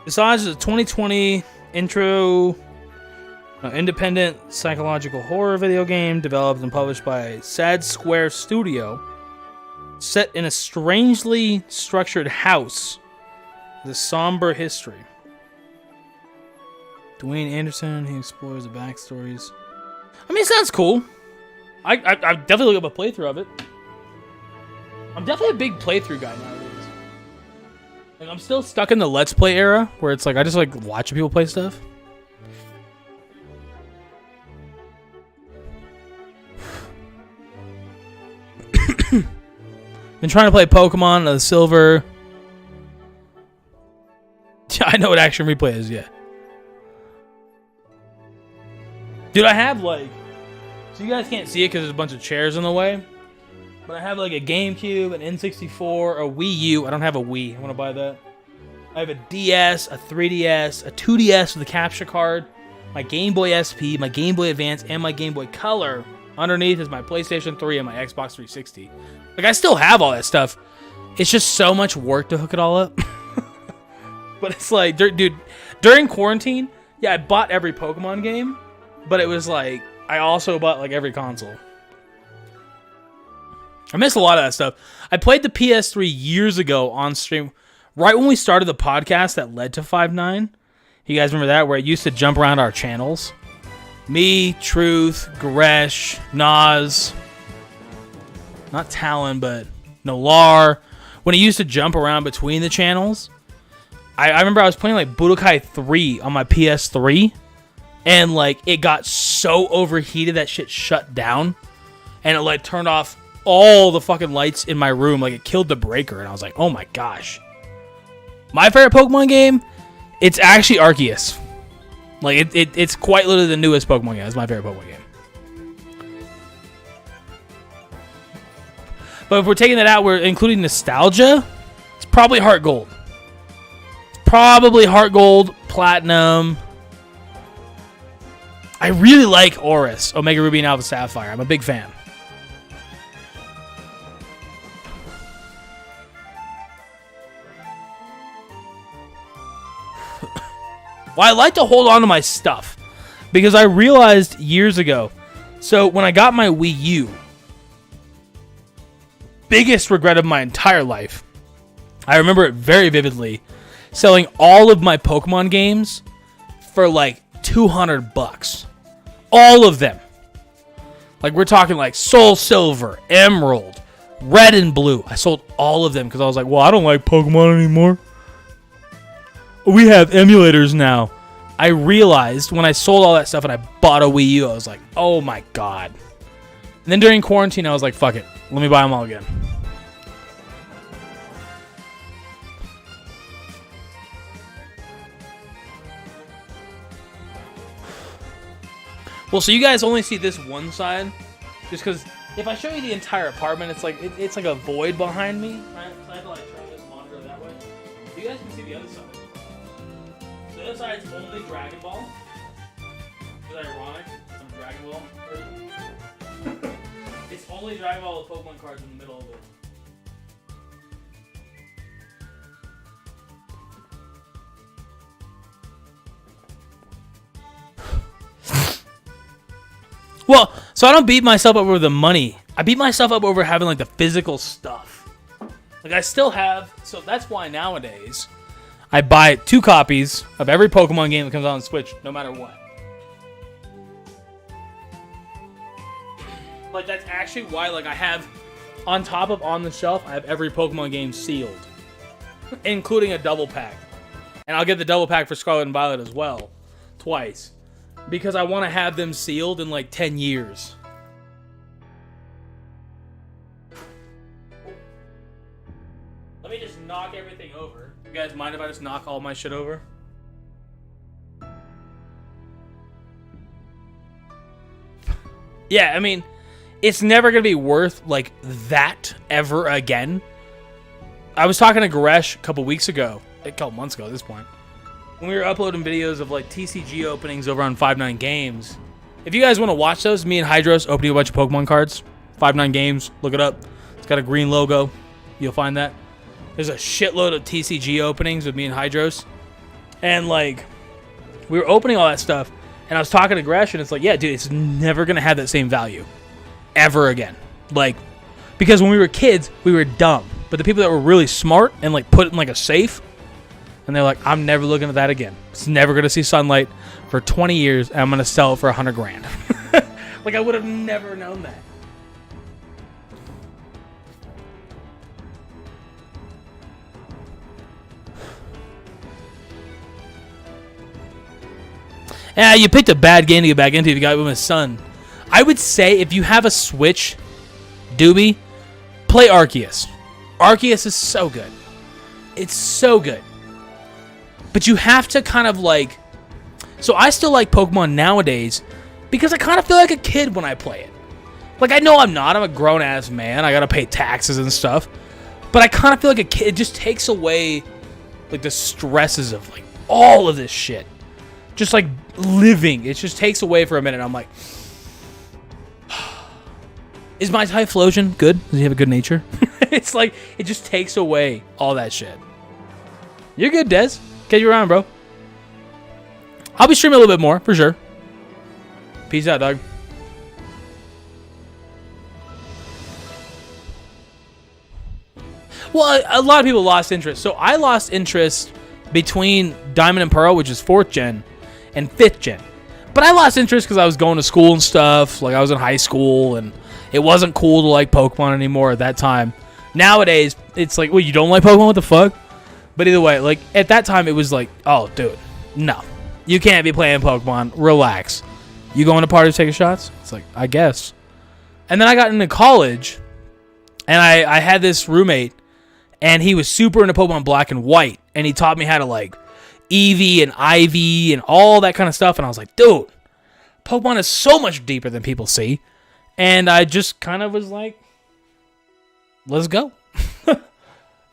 Visage is a 2020 independent psychological horror video game developed and published by Sad Square Studio. Set in a strangely structured house with a somber history. Dwayne Anderson, he explores the backstories. I mean, it sounds cool. I definitely look up a playthrough of it. I'm definitely a big playthrough guy nowadays. Like, I'm still stuck in the Let's Play era, where it's like, I just like watching people play stuff. Been trying to play Pokemon the Silver. I know what Action Replay is, yeah. Dude, I have like So you guys can't see it because there's a bunch of chairs in the way. But I have like a GameCube, an N64, a Wii U. I don't have a Wii. I want to buy that. I have a DS, a 3DS, a 2DS with a capture card, my Game Boy SP, my Game Boy Advance, and my Game Boy Color. Underneath is my PlayStation 3 and my Xbox 360. Like, I still have all that stuff. It's just so much work to hook it all up. But it's like, dude, during quarantine, yeah, I bought every Pokemon game, but it was like, I also bought like every console. I miss a lot of that stuff. I played the PS3 years ago on stream, right when we started the podcast that led to 5.9. You guys remember that? Where it used to jump around our channels. Me, Truth, Goresh, Nas, not Talon, but Nolar. When it used to jump around between the channels, I remember I was playing like Budokai 3 on my PS3, and like it got so overheated that shit shut down, and it like turned off all the fucking lights in my room. Like, it killed the breaker, and I was like, oh my gosh. My favorite Pokemon game, it's actually Arceus. Like, it's quite literally the newest Pokemon game. It's my favorite Pokemon game. But if we're taking that out, we're including nostalgia, it's probably Heart Gold. Probably Heart Gold, Platinum. I really like Oris, Omega Ruby and Alpha Sapphire. I'm a big fan. Well, I like to hold on to my stuff because I realized years ago. So when I got my Wii U, biggest regret of my entire life, I remember it very vividly, selling all of my Pokemon games for like $200. All of them. Like, we're talking like Soul Silver, Emerald, Red and Blue. I sold all of them because I was like, well, I don't like Pokemon anymore. We have emulators now. I realized when I sold all that stuff and I bought a Wii U, I was like, oh my god. And then during quarantine, I was like, fuck it. Let me buy them all again. Well, so you guys only see this one side, just because if I show you the entire apartment, it's like a void behind me. Right? So I have to like turn this monitor that way. You guys can see the other side. The other side is only Dragon Ball. Is that ironic? Some Dragon Ball version. It's only Dragon Ball with Pokemon cards in the middle of it. Well, so I don't beat myself up over the money. I beat myself up over having like the physical stuff. Like, I still have, so that's why nowadays I buy 2 copies of every Pokemon game that comes out on Switch, no matter what. Like, that's actually why, like, I have, on top of on the shelf, I have every Pokemon game sealed, including a double pack. And I'll get the double pack for Scarlet and Violet as well, twice. Because I want to have them sealed in like 10 years. Let me just knock everything over. You guys mind if I just knock all my shit over? Yeah, I mean, it's never going to be worth like that ever again. I was talking to Goresh a couple weeks ago, a couple months ago at this point, when we were uploading videos of like TCG openings over on 5.9 Games. If you guys want to watch those, me and Hydros opening a bunch of Pokemon cards. 5.9 Games, look it up. It's got a green logo. You'll find that. There's a shitload of TCG openings with me and Hydros. And like, we were opening all that stuff, and I was talking to Gresh, and it's like, yeah, dude, it's never going to have that same value. Ever again. Like, because when we were kids, we were dumb. But the people that were really smart and like put it in like a safe, and they're like, I'm never looking at that again. It's never going to see sunlight for 20 years, and I'm going to sell it for $100,000. Like, I would have never known that. Yeah, you picked a bad game to get back into if you got it with my son. I would say if you have a Switch, Doobie, play Arceus. Arceus is so good. It's so good. But you have to kind of like... So I still like Pokemon nowadays because I kind of feel like a kid when I play it. Like, I know I'm not. I'm a grown-ass man. I gotta pay taxes and stuff. But I kind of feel like a kid. It just takes away, like, the stresses of, like, all of this shit. Just, like, living. It just takes away for a minute. I'm like, is my Typhlosion good? Does he have a good nature? It's like, it just takes away all that shit. You're good, Dez. Catch you around, bro. I'll be streaming a little bit more, for sure. Peace out, dog. Well, a lot of people lost interest. So I lost interest between Diamond and Pearl, which is 4th gen, and 5th gen. But I lost interest because I was going to school and stuff. Like, I was in high school, and it wasn't cool to like Pokemon anymore at that time. Nowadays, it's like, well, you don't like Pokemon? What the fuck? But either way, like, at that time, it was like, oh, dude, no. You can't be playing Pokemon. Relax. You going to parties taking shots? It's like, I guess. And then I got into college, and I had this roommate, and he was super into Pokemon Black and White, and he taught me how to, like, Eevee and Ivy and all that kind of stuff, and I was like, dude, Pokemon is so much deeper than people see, and I just kind of was like, let's go.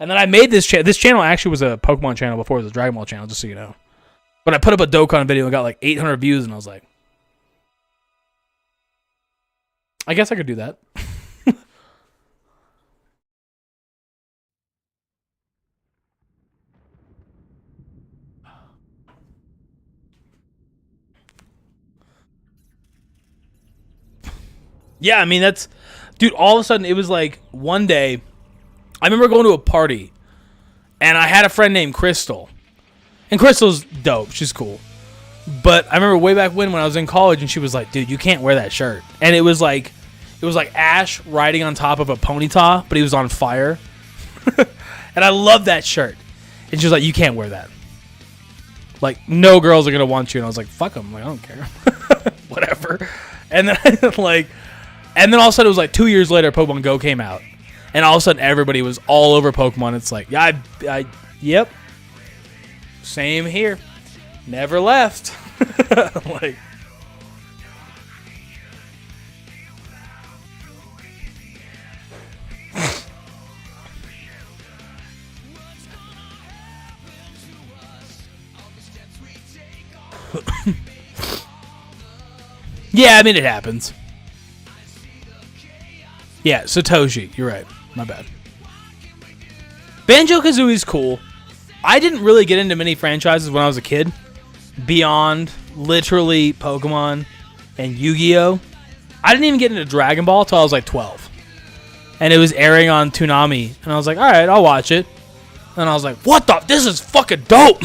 And then I made this channel. This channel actually was a Pokemon channel before it was a Dragon Ball channel, just so you know. But I put up a Dokkan video and got like 800 views, and I was like, I guess I could do that. Yeah, I mean, that's... Dude, all of a sudden, it was like one day, I remember going to a party, and I had a friend named Crystal. And Crystal's dope. She's cool. But I remember way back when I was in college, and she was like, dude, you can't wear that shirt. And it was like Ash riding on top of a Ponyta, but he was on fire. And I love that shirt. And she was like, you can't wear that. Like, no girls are going to want you. And I was like, fuck them. Like, I don't care. Whatever. And then and then all of a sudden, it was like 2 years later, Pokemon Go came out. And all of a sudden, everybody was all over Pokemon. It's like, yeah, yep. Same here. Never left. Like, yeah, I mean, it happens. Yeah, Satoshi. You're right. My bad. Banjo-Kazooie's cool. I didn't really get into many franchises when I was a kid. Beyond literally Pokemon and Yu-Gi-Oh! I didn't even get into Dragon Ball until I was like 12. And it was airing on Toonami. And I was like, alright, I'll watch it. And I was like, what the? This is fucking dope!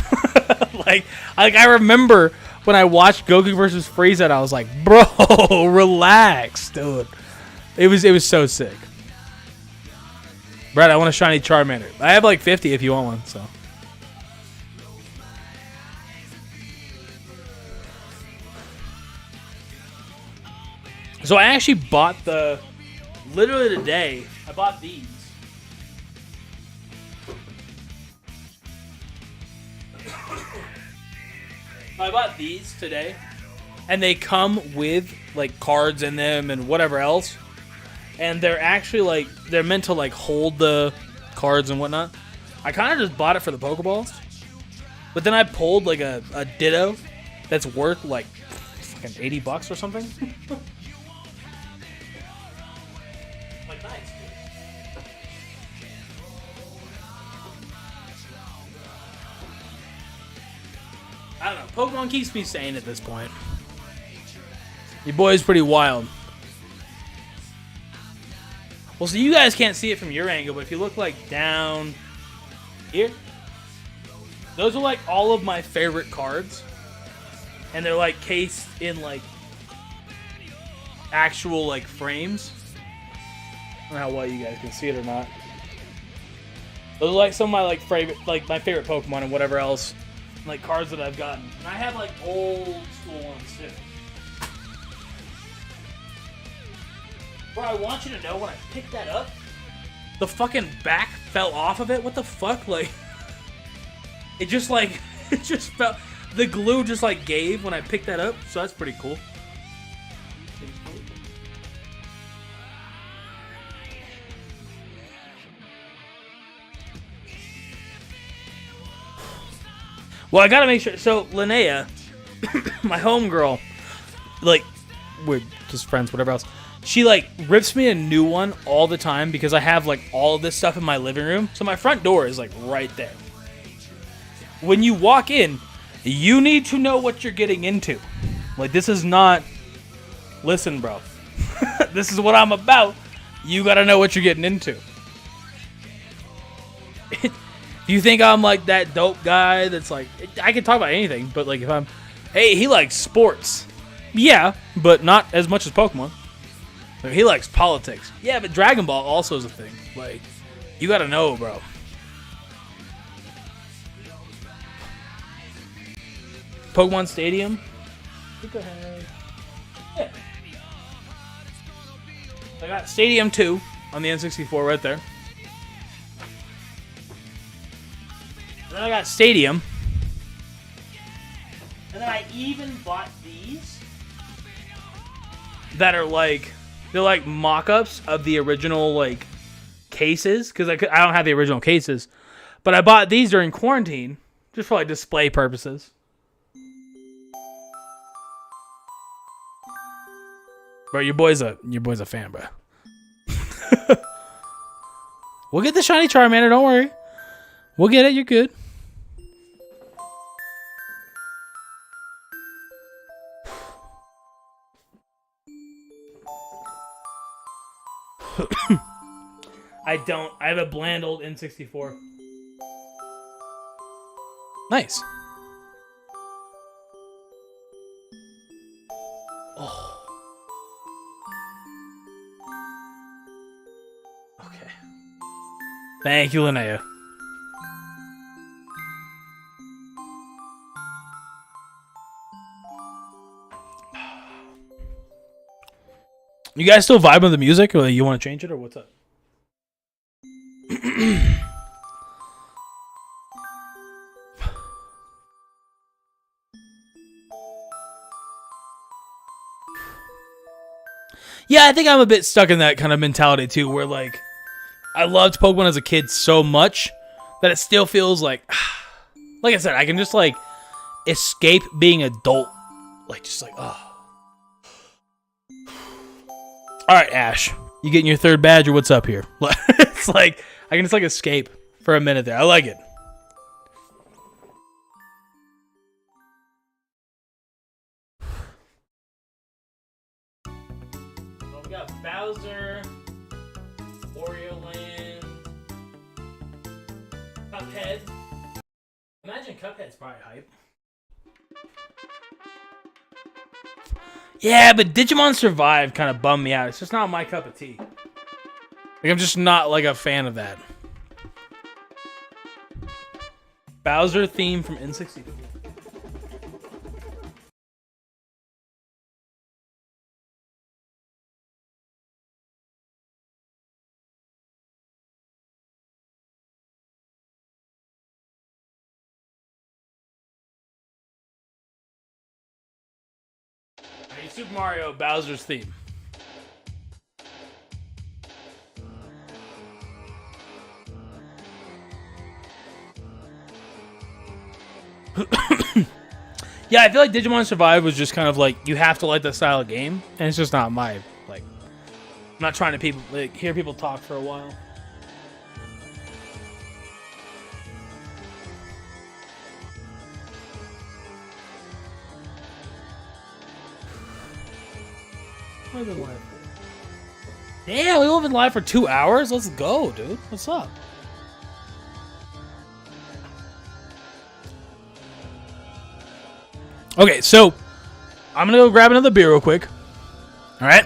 like I remember when I watched Goku versus Frieza, and I was like, bro, relax, dude. It was so sick. Brad, I want a shiny Charmander. I have like 50 if you want one, so. So I actually bought literally today, I bought these. I bought these today, and they come with like cards in them and whatever else. And they're actually like, they're meant to like hold the cards and whatnot. I kind of just bought it for the Pokeballs. But then I pulled like a Ditto that's worth like fucking $80 or something. Like, nice, dude. I don't know. Pokemon keeps me sane at this point. Your boy's pretty wild. Well, so you guys can't see it from your angle, but if you look like down here, those are like all of my favorite cards. And they're like cased in like actual like frames. I don't know how well you guys can see it or not. Those are like some of my like my favorite Pokemon and whatever else. Like cards that I've gotten. And I have like old school ones too. Bro, I want you to know when I picked that up, the fucking back fell off of it. What the fuck? Like, it just fell. The glue just like gave when I picked that up. So that's pretty cool. Well, I gotta make sure. So Linnea, my homegirl, like, we're just friends, whatever else. She like rips me a new one all the time because I have like all of this stuff in my living room. So my front door is like right there. When you walk in, you need to know what you're getting into. Like, this is not, listen, bro. This is what I'm about. You gotta know what you're getting into. Do you think I'm like that dope guy that's like, I can talk about anything, but like if I'm, hey, he likes sports. Yeah, but not as much as Pokemon. Like, he likes politics. Yeah, but Dragon Ball also is a thing. Like, you gotta know, bro. Pokemon Stadium. Yeah. I got Stadium 2 on the N64 right there. Then I got Stadium. And then I even bought these that are like, they're like mock-ups of the original like cases, because I don't have the original cases, but I bought these during quarantine just for like display purposes. Bro, your boy's a fan, bro. We'll get the shiny Charmander, don't worry. We'll get it, you're good. I don't. I have a bland old N64. Nice. Oh. Okay. Thank you, Linnea. You guys still vibe with the music, or you want to change it, or what's up? Yeah, I think I'm a bit stuck in that kind of mentality too, where like I loved Pokemon as a kid so much that it still feels like I said, I can just like escape being adult, like just like oh. All right, Ash, you getting your third badge, or what's up here? It's like I can just like escape for a minute there. I like it. Well, we got Bowser, Wario Land, Cuphead. Imagine Cuphead's probably hype. Yeah, but Digimon Survive kind of bummed me out. It's just not my cup of tea. Like, I'm just not like a fan of that. Bowser theme from N64. Hey, Super Mario, Bowser's theme. Yeah, I feel like Digimon Survive was just kind of like, you have to like that style of game, and it's just not my, like, I'm not trying to hear people talk for a while. I've been live for. Damn, we've been live for 2 hours? Let's go, dude. What's up? Okay, so I'm gonna go grab another beer real quick. All right.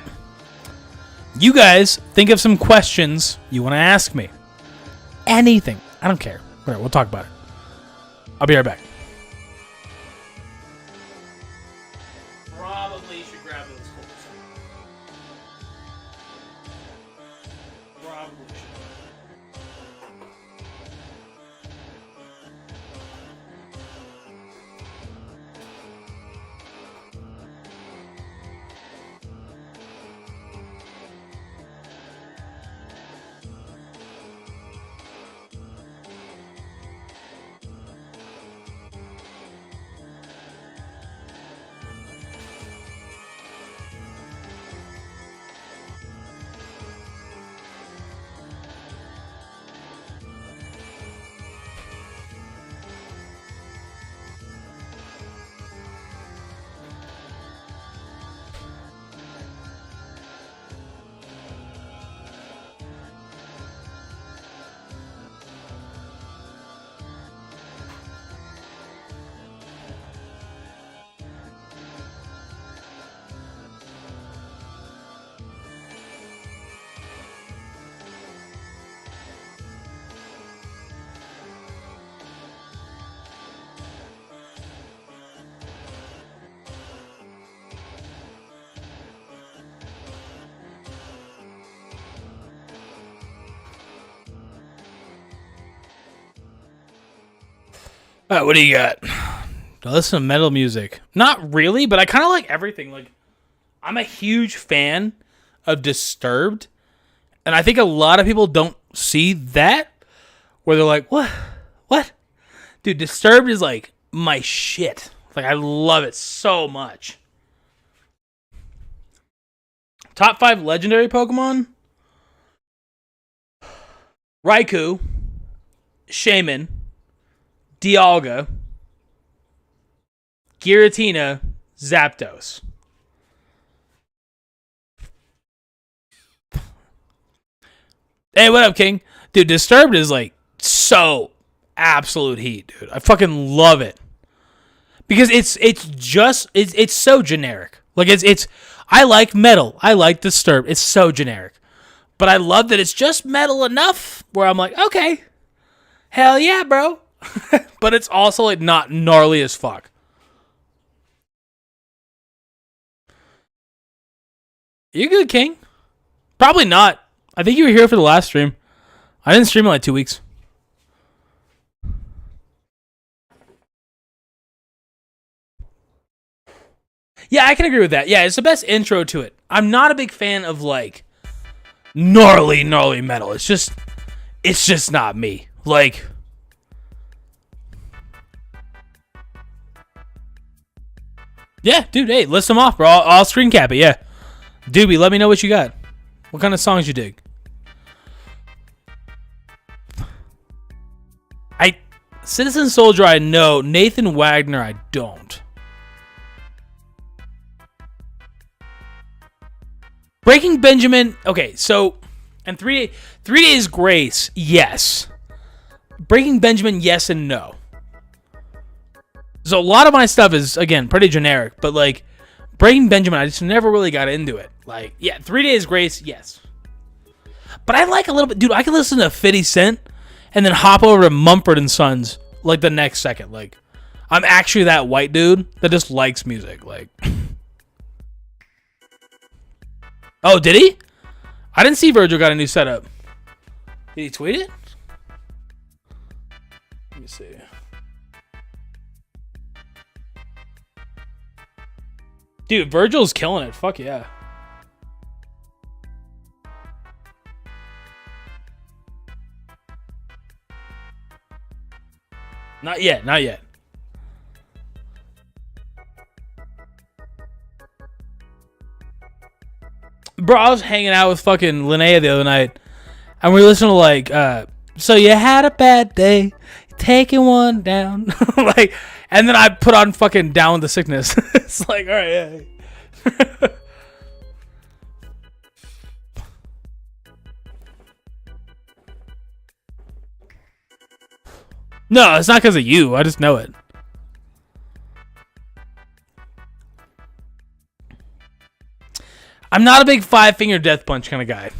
You guys think of some questions you want to ask me. Anything. I don't care. Whatever, we'll talk about it. I'll be right back. Probably should grab those coals. Probably should. All right, what do you got? I listen to metal music. Not really, but I kind of like everything. Like, I'm a huge fan of Disturbed, and I think a lot of people don't see that, where they're like, what? What? Dude, Disturbed is like my shit. Like, I love it so much. Top 5 legendary Pokemon? Raikou, Shaman, Dialga, Giratina, Zapdos. Hey, what up, King? Dude, Disturbed is like so absolute heat, dude. I fucking love it. Because it's so generic. Like it's I like metal. I like Disturbed. It's so generic. But I love that it's just metal enough where I'm like, okay, hell yeah, bro. But it's also like not gnarly as fuck. You good, King? Probably not. I think you were here for the last stream. I didn't stream in like 2 weeks. Yeah, I can agree with that. Yeah, it's the best intro to it. I'm not a big fan of like gnarly metal. It's just not me. Like, yeah, dude, hey, list them off, bro. I'll screen cap it, yeah. Doobie, let me know what you got. What kind of songs you dig? Citizen Soldier, I know. Nathan Wagner, I don't. Breaking Benjamin, okay, so, and 3 Days Grace, yes. Breaking Benjamin, yes and no. So a lot of my stuff is, again, pretty generic, but like, Breaking Benjamin, I just never really got into it. Like, yeah, 3 Days Grace, yes. But I like a little bit, dude, I can listen to 50 Cent and then hop over to Mumford and Sons like the next second. Like, I'm actually that white dude that just likes music. Like, oh, did he? I didn't see Virgil got a new setup. Did he tweet it? Let me see. Dude, Virgil's killing it. Fuck yeah. Not yet, not yet. Bro, I was hanging out with fucking Linnea the other night, and we were listening to like, so you had a bad day, taking one down, like, and then I put on fucking Down with the Sickness. It's like, all right, yeah. No, it's not because of you. I just know it. I'm not a big 5-finger death punch kind of guy.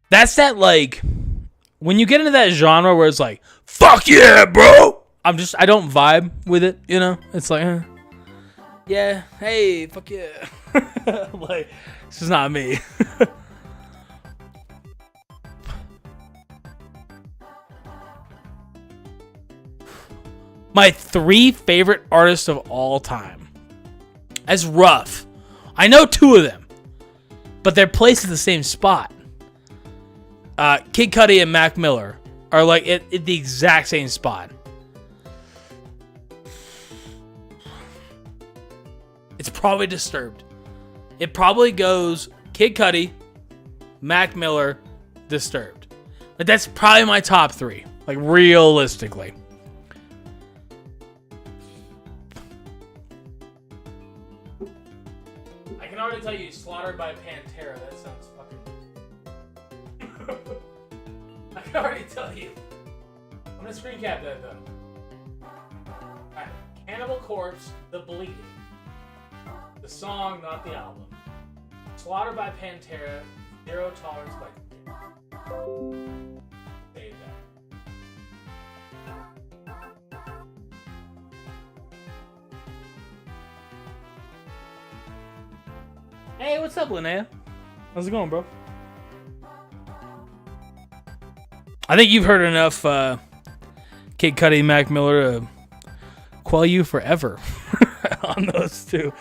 That's that, like, when you get into that genre where it's like, fuck yeah, bro. I don't vibe with it, you know? It's like, yeah, hey, fuck yeah. Like, it's just not me. My 3 favorite artists of all time. That's rough. I know 2 of them, but they're placed at the same spot. Kid Cudi and Mac Miller are like at the exact same spot. It's probably Disturbed. It probably goes Kid Cudi, Mac Miller, Disturbed. But that's probably my top 3, like realistically. I can already tell you, Slaughtered by Pantera. That sounds fucking. I can already tell you. I'm gonna screen cap that though. Alright, Cannibal Corpse, The Bleeding. The song, not the album. Slaughtered by Pantera, Zero Tolerance by. Save that. Hey, what's up, Linnea? How's it going, bro? I think you've heard enough Kid Cudi, Mac Miller, quell you forever on those two.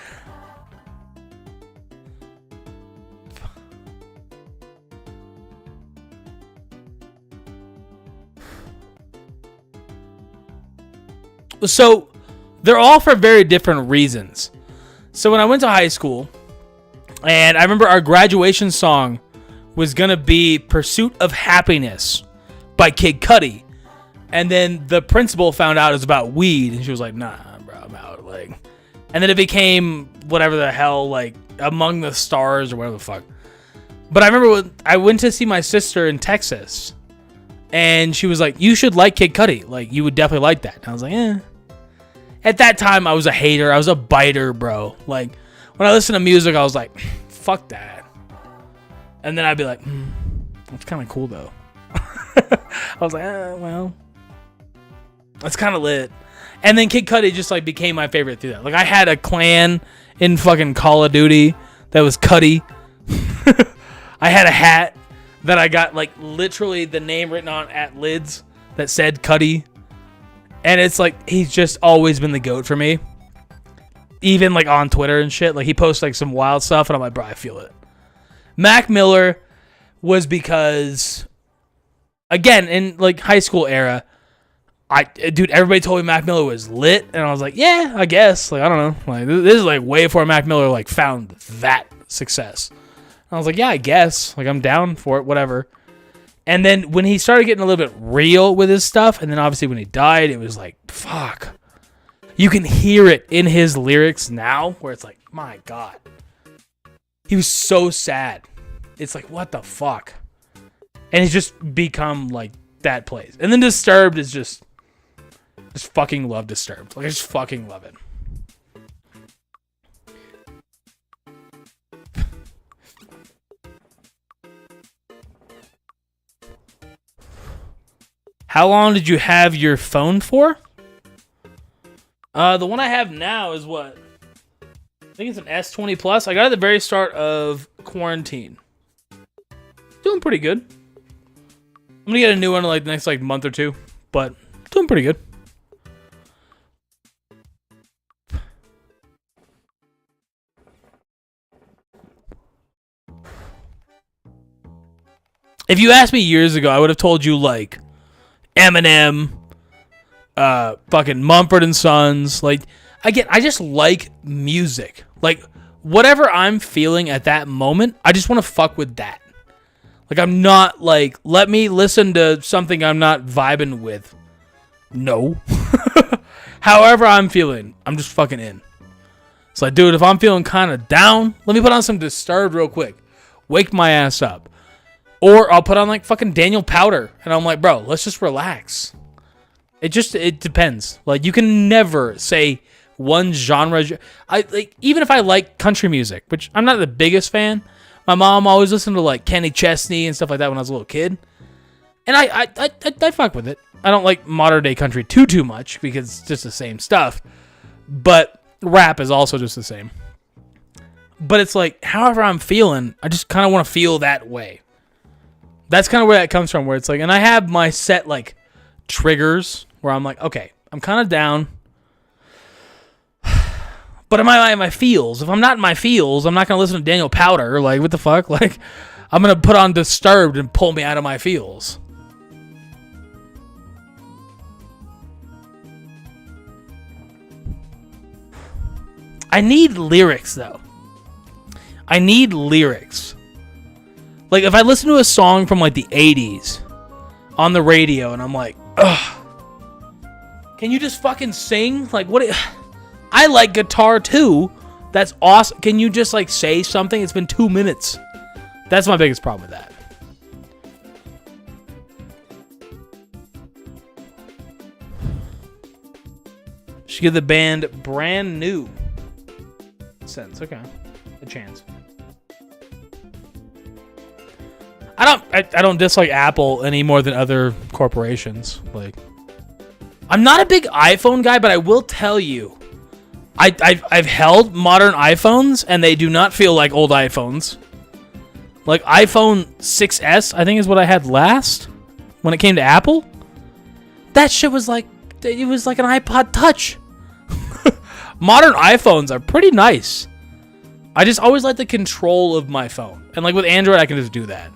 So they're all for very different reasons. So when I went to high school, and I remember our graduation song was going to be Pursuit of Happiness by Kid Cudi. And then the principal found out it was about weed, and she was like, nah, bro, I'm out. Like, and then it became whatever the hell, like, Among the Stars or whatever the fuck. But I remember when I went to see my sister in Texas, and she was like, you should like Kid Cudi. Like, you would definitely like that. And I was like, eh. At that time, I was a hater. I was a biter, bro. Like, when I listened to music, I was like, fuck that. And then I'd be like, that's kind of cool, though. I was like, well, that's kind of lit. And then Kid Cudi just, like, became my favorite through that. Like, I had a clan in fucking Call of Duty that was Cudi. I had a hat that I got, like, literally the name written on at lids that said Cudi. And it's like, he's just always been the GOAT for me. Even like on Twitter and shit. Like he posts like some wild stuff and I'm like, bro, I feel it. Mac Miller was because, again, in like high school era, dude, everybody told me Mac Miller was lit. And I was like, yeah, I guess. Like, I don't know. Like this is like way before Mac Miller like found that success. And I was like, yeah, I guess. Like I'm down for it, whatever. And then when he started getting a little bit real with his stuff, and then obviously when he died, it was like, fuck. You can hear it in his lyrics now, where it's like, my God. He was so sad. It's like, what the fuck? And he's just become like that place. And then Disturbed is just fucking love Disturbed. Like, I just fucking love it. How long did you have your phone for? The one I have now is what? I think it's an S20 Plus. I got it at the very start of quarantine. Doing pretty good. I'm gonna get a new one in like the next like month or two, but doing pretty good. If you asked me years ago, I would have told you like Eminem, fucking Mumford and Sons. Like, again, I just like music. Like, whatever I'm feeling at that moment, I just want to fuck with that. Like, I'm not like, let me listen to something I'm not vibing with. No. However I'm feeling, I'm just fucking in. It's like, dude, if I'm feeling kind of down, let me put on some Disturbed real quick. Wake my ass up. Or I'll put on like fucking Daniel Powder. And I'm like, bro, let's just relax. It depends. Like, you can never say one genre. Even if I like country music, which I'm not the biggest fan. My mom always listened to like Kenny Chesney and stuff like that when I was a little kid. And I fuck with it. I don't like modern day country too much because it's just the same stuff. But rap is also just the same. But it's like, however I'm feeling, I just kind of want to feel that way. That's kind of where that comes from, where it's like, and I have my set like triggers where I'm like, okay, I'm kind of down. But am I in my feels? If I'm not in my feels, I'm not going to listen to Daniel Powder. Like, what the fuck? Like, I'm going to put on Disturbed and pull me out of my feels. I need lyrics, though. I need lyrics. Like, if I listen to a song from, like, the 80s on the radio, and I'm like, ugh, can you just fucking sing? Like, what? I like guitar, too. That's awesome. Can you just, like, say something? It's been 2 minutes. That's my biggest problem with that. Should give the band Brand New sense. Okay. A chance. I don't dislike Apple any more than other corporations. Like, I'm not a big iPhone guy, but I will tell you, I've held modern iPhones and they do not feel like old iPhones. Like iPhone 6S, I think is what I had last when it came to Apple. That shit was like, it was like an iPod Touch. Modern iPhones are pretty nice. I just always like the control of my phone. And like with Android, I can just do that.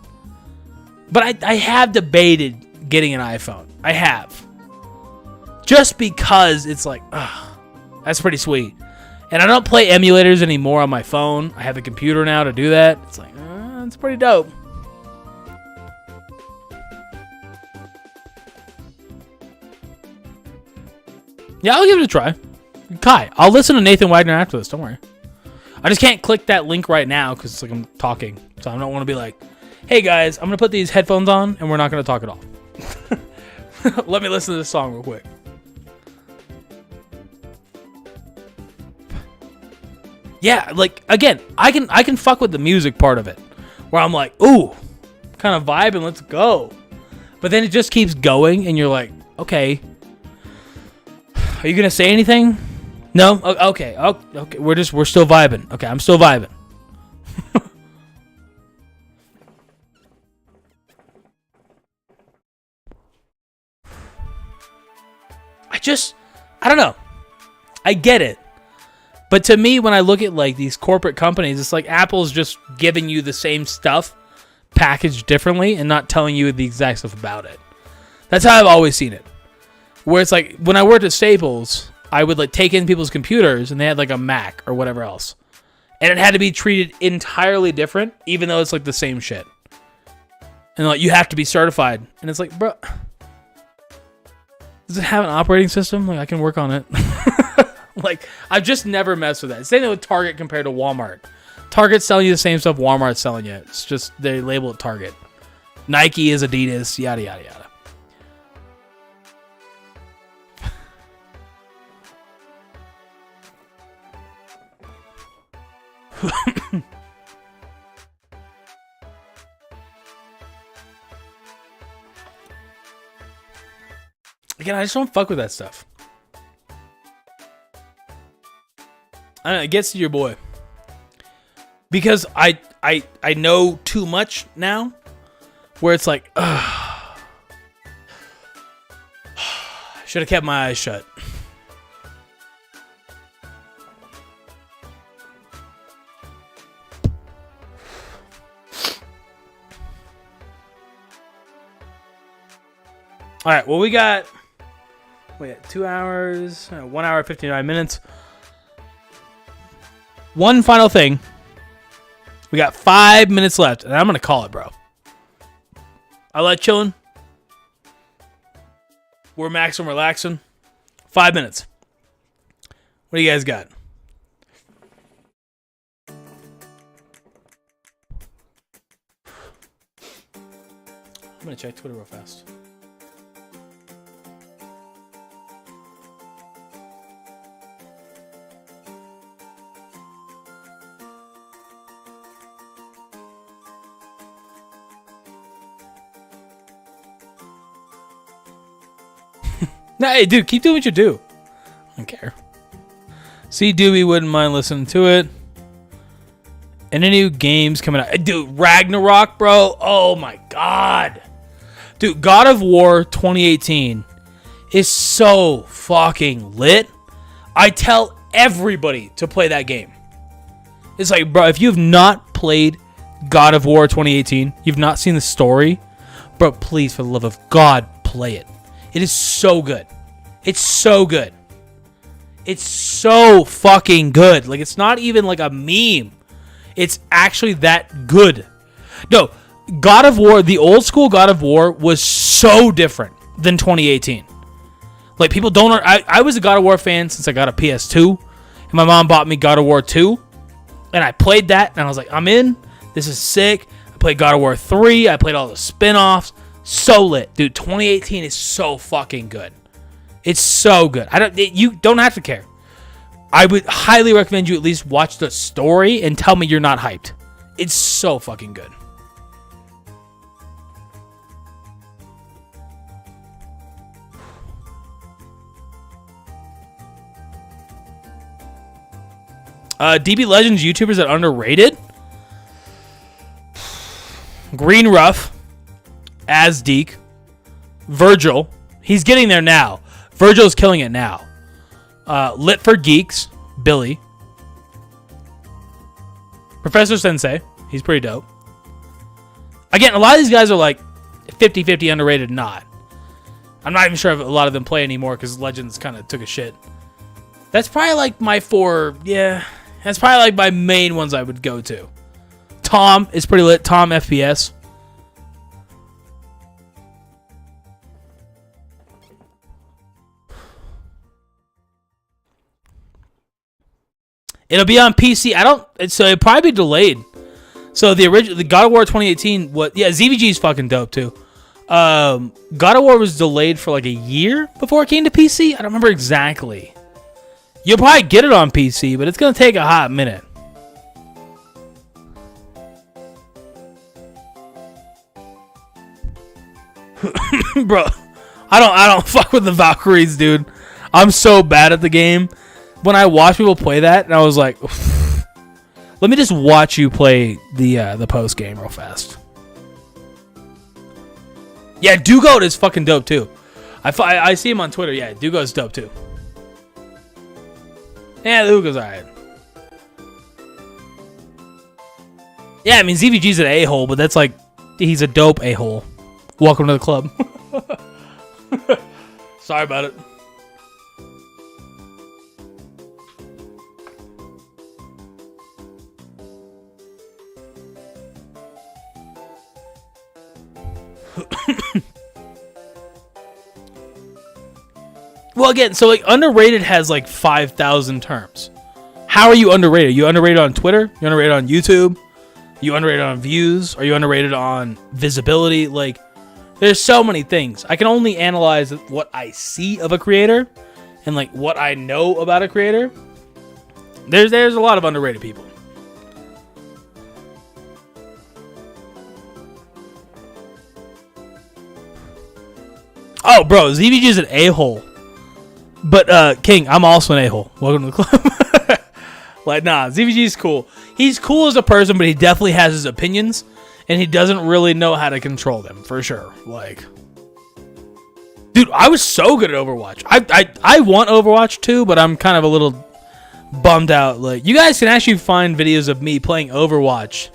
But I have debated getting an iPhone. I have. Just because it's like, that's pretty sweet. And I don't play emulators anymore on my phone. I have a computer now to do that. It's like, it's pretty dope. Yeah, I'll give it a try. Kai, I'll listen to Nathan Wagner after this. Don't worry. I just can't click that link right now because it's like I'm talking. So I don't want to be like, hey guys, I'm going to put these headphones on and we're not going to talk at all. Let me listen to this song real quick. Yeah, like, again, I can fuck with the music part of it. Where I'm like, ooh, kind of vibing, let's go. But then it just keeps going and you're like, okay. Are you going to say anything? No? Okay. Okay. We're still vibing. Okay, I'm still vibing. I don't know. I get it. But to me, when I look at like these corporate companies, it's like Apple's just giving you the same stuff packaged differently and not telling you the exact stuff about it. That's how I've always seen it. Where it's like when I worked at Staples, I would like take in people's computers and they had like a Mac or whatever else. And it had to be treated entirely different, even though it's like the same shit. And like you have to be certified. And it's like, bro, does it have an operating system? Like I can work on it. Like I've just never messed with that. Same thing with Target compared to Walmart. Target's selling you the same stuff Walmart's selling you. It's just they label it Target. Nike is Adidas, yada yada yada. Again, I just don't fuck with that stuff. I don't know, it gets to your boy. Because I know too much now. Where it's like, should have kept my eyes shut. All right, well, we got 2 hours, 1 hour, 59 minutes. One final thing. We got 5 minutes left, and I'm going to call it, bro. I like chilling. We're maxing, relaxing. 5 minutes. What do you guys got? I'm going to check Twitter real fast. No, hey, dude, keep doing what you do. I don't care. See, Doobie wouldn't mind listening to it. And any new games coming out. Dude, Ragnarok, bro. Oh, my God. Dude, God of War 2018 is so fucking lit. I tell everybody to play that game. It's like, bro, if you've not played God of War 2018, you've not seen the story, bro, please, for the love of God, play it. It is so good. It's so good. It's so fucking good. Like, it's not even like a meme. It's actually that good. No, God of War, the old school God of War was so different than 2018. Like, people don't... I was a God of War fan since I got a PS2. And my mom bought me God of War 2. And I played that. And I was like, I'm in. This is sick. I played God of War 3. I played all the spin-offs. So lit. Dude, 2018 is so fucking good. It's so good. You don't have to care. I would highly recommend you at least watch the story and tell me you're not hyped. It's so fucking good. DB Legends YouTubers that underrated? Green Ruff, Azdeek, Virgil. He's getting there now. Virgil's killing it now. Lit for Geeks, Billy. Professor Sensei, he's pretty dope. Again, a lot of these guys are like 50-50 underrated, not. I'm not even sure if a lot of them play anymore because Legends kind of took a shit. That's probably like my 4, yeah. That's probably like my main ones I would go to. Tom is pretty lit. Tom FPS. It'll be on PC. So it'll probably be delayed. So the God of War 2018, ZVG is fucking dope too. God of War was delayed for like a year before it came to PC. I don't remember exactly. You'll probably get it on PC, but it's gonna take a hot minute. Bro, I don't fuck with the Valkyries, dude. I'm so bad at the game. When I watch people play that, and I was like, oof. Let me just watch you play the post game real fast. Yeah, Dugoat is fucking dope too. I see him on Twitter. Yeah, Dugoat's dope too. Yeah, the Hookah's alright. Yeah, I mean ZVG's an a-hole, but that's like he's a dope a-hole. Welcome to the club. Sorry about it. Well, again, so like underrated has like 5,000 terms. How are you underrated? You underrated on Twitter? You underrated on YouTube? You underrated on views? Are you underrated on visibility? Like, there's so many things. I can only analyze what I see of a creator and like what I know about a creator. There's a lot of underrated people. Oh, bro, ZVG is an a-hole. But, King, I'm also an a-hole. Welcome to the club. Like, nah, ZVG's cool. He's cool as a person, but he definitely has his opinions, and he doesn't really know how to control them, for sure. Like, dude, I was so good at Overwatch. I want Overwatch too, but I'm kind of a little bummed out. Like, you guys can actually find videos of me playing Overwatch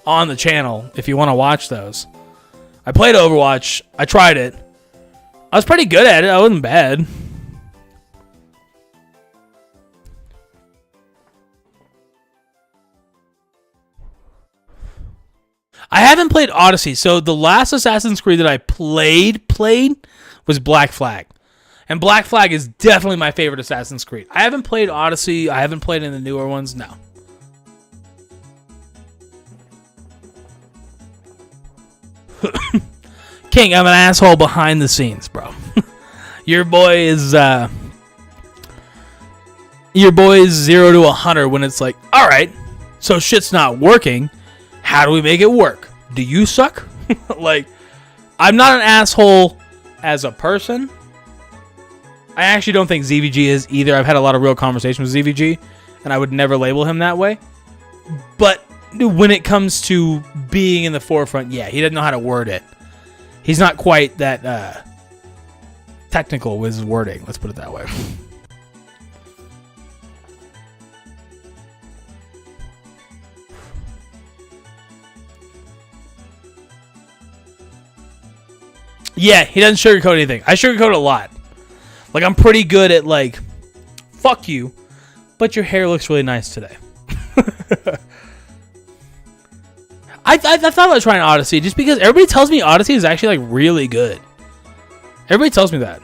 on the channel if you want to watch those. I played Overwatch. I tried it. I was pretty good at it. I wasn't bad. I haven't played Odyssey, so the last Assassin's Creed that I played was Black Flag. And Black Flag is definitely my favorite Assassin's Creed. I haven't played Odyssey. I haven't played any of the newer ones. No. King, I'm an asshole behind the scenes, bro. Your boy is 0 to 100 when it's like, all right, so shit's not working. How do we make it work? Do you suck? Like, I'm not an asshole as a person. I actually don't think ZVG is either. I've had a lot of real conversations with ZVG, and I would never label him that way. But when it comes to being in the forefront, yeah, he doesn't know how to word it. He's not quite that technical with his wording. Let's put it that way. Yeah, he doesn't sugarcoat anything. I sugarcoat a lot. Like, I'm pretty good at, like, fuck you, but your hair looks really nice today. I thought about trying Odyssey just because everybody tells me Odyssey is actually, like, really good. Everybody tells me that.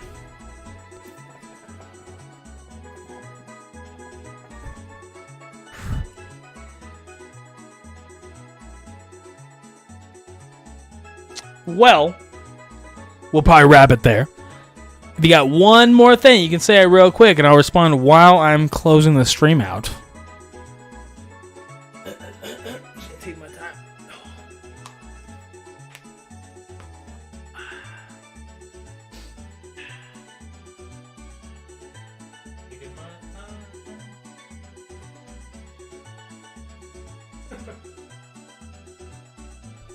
Well, we'll probably wrap it there. If you got one more thing, you can say it real quick, and I'll respond while I'm closing the stream out. Take my time.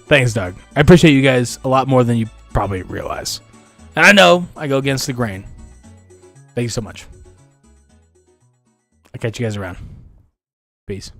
Thanks, Doug. I appreciate you guys a lot more than you probably realize. And I know I go against the grain. Thank you so much. I'll catch you guys around. Peace.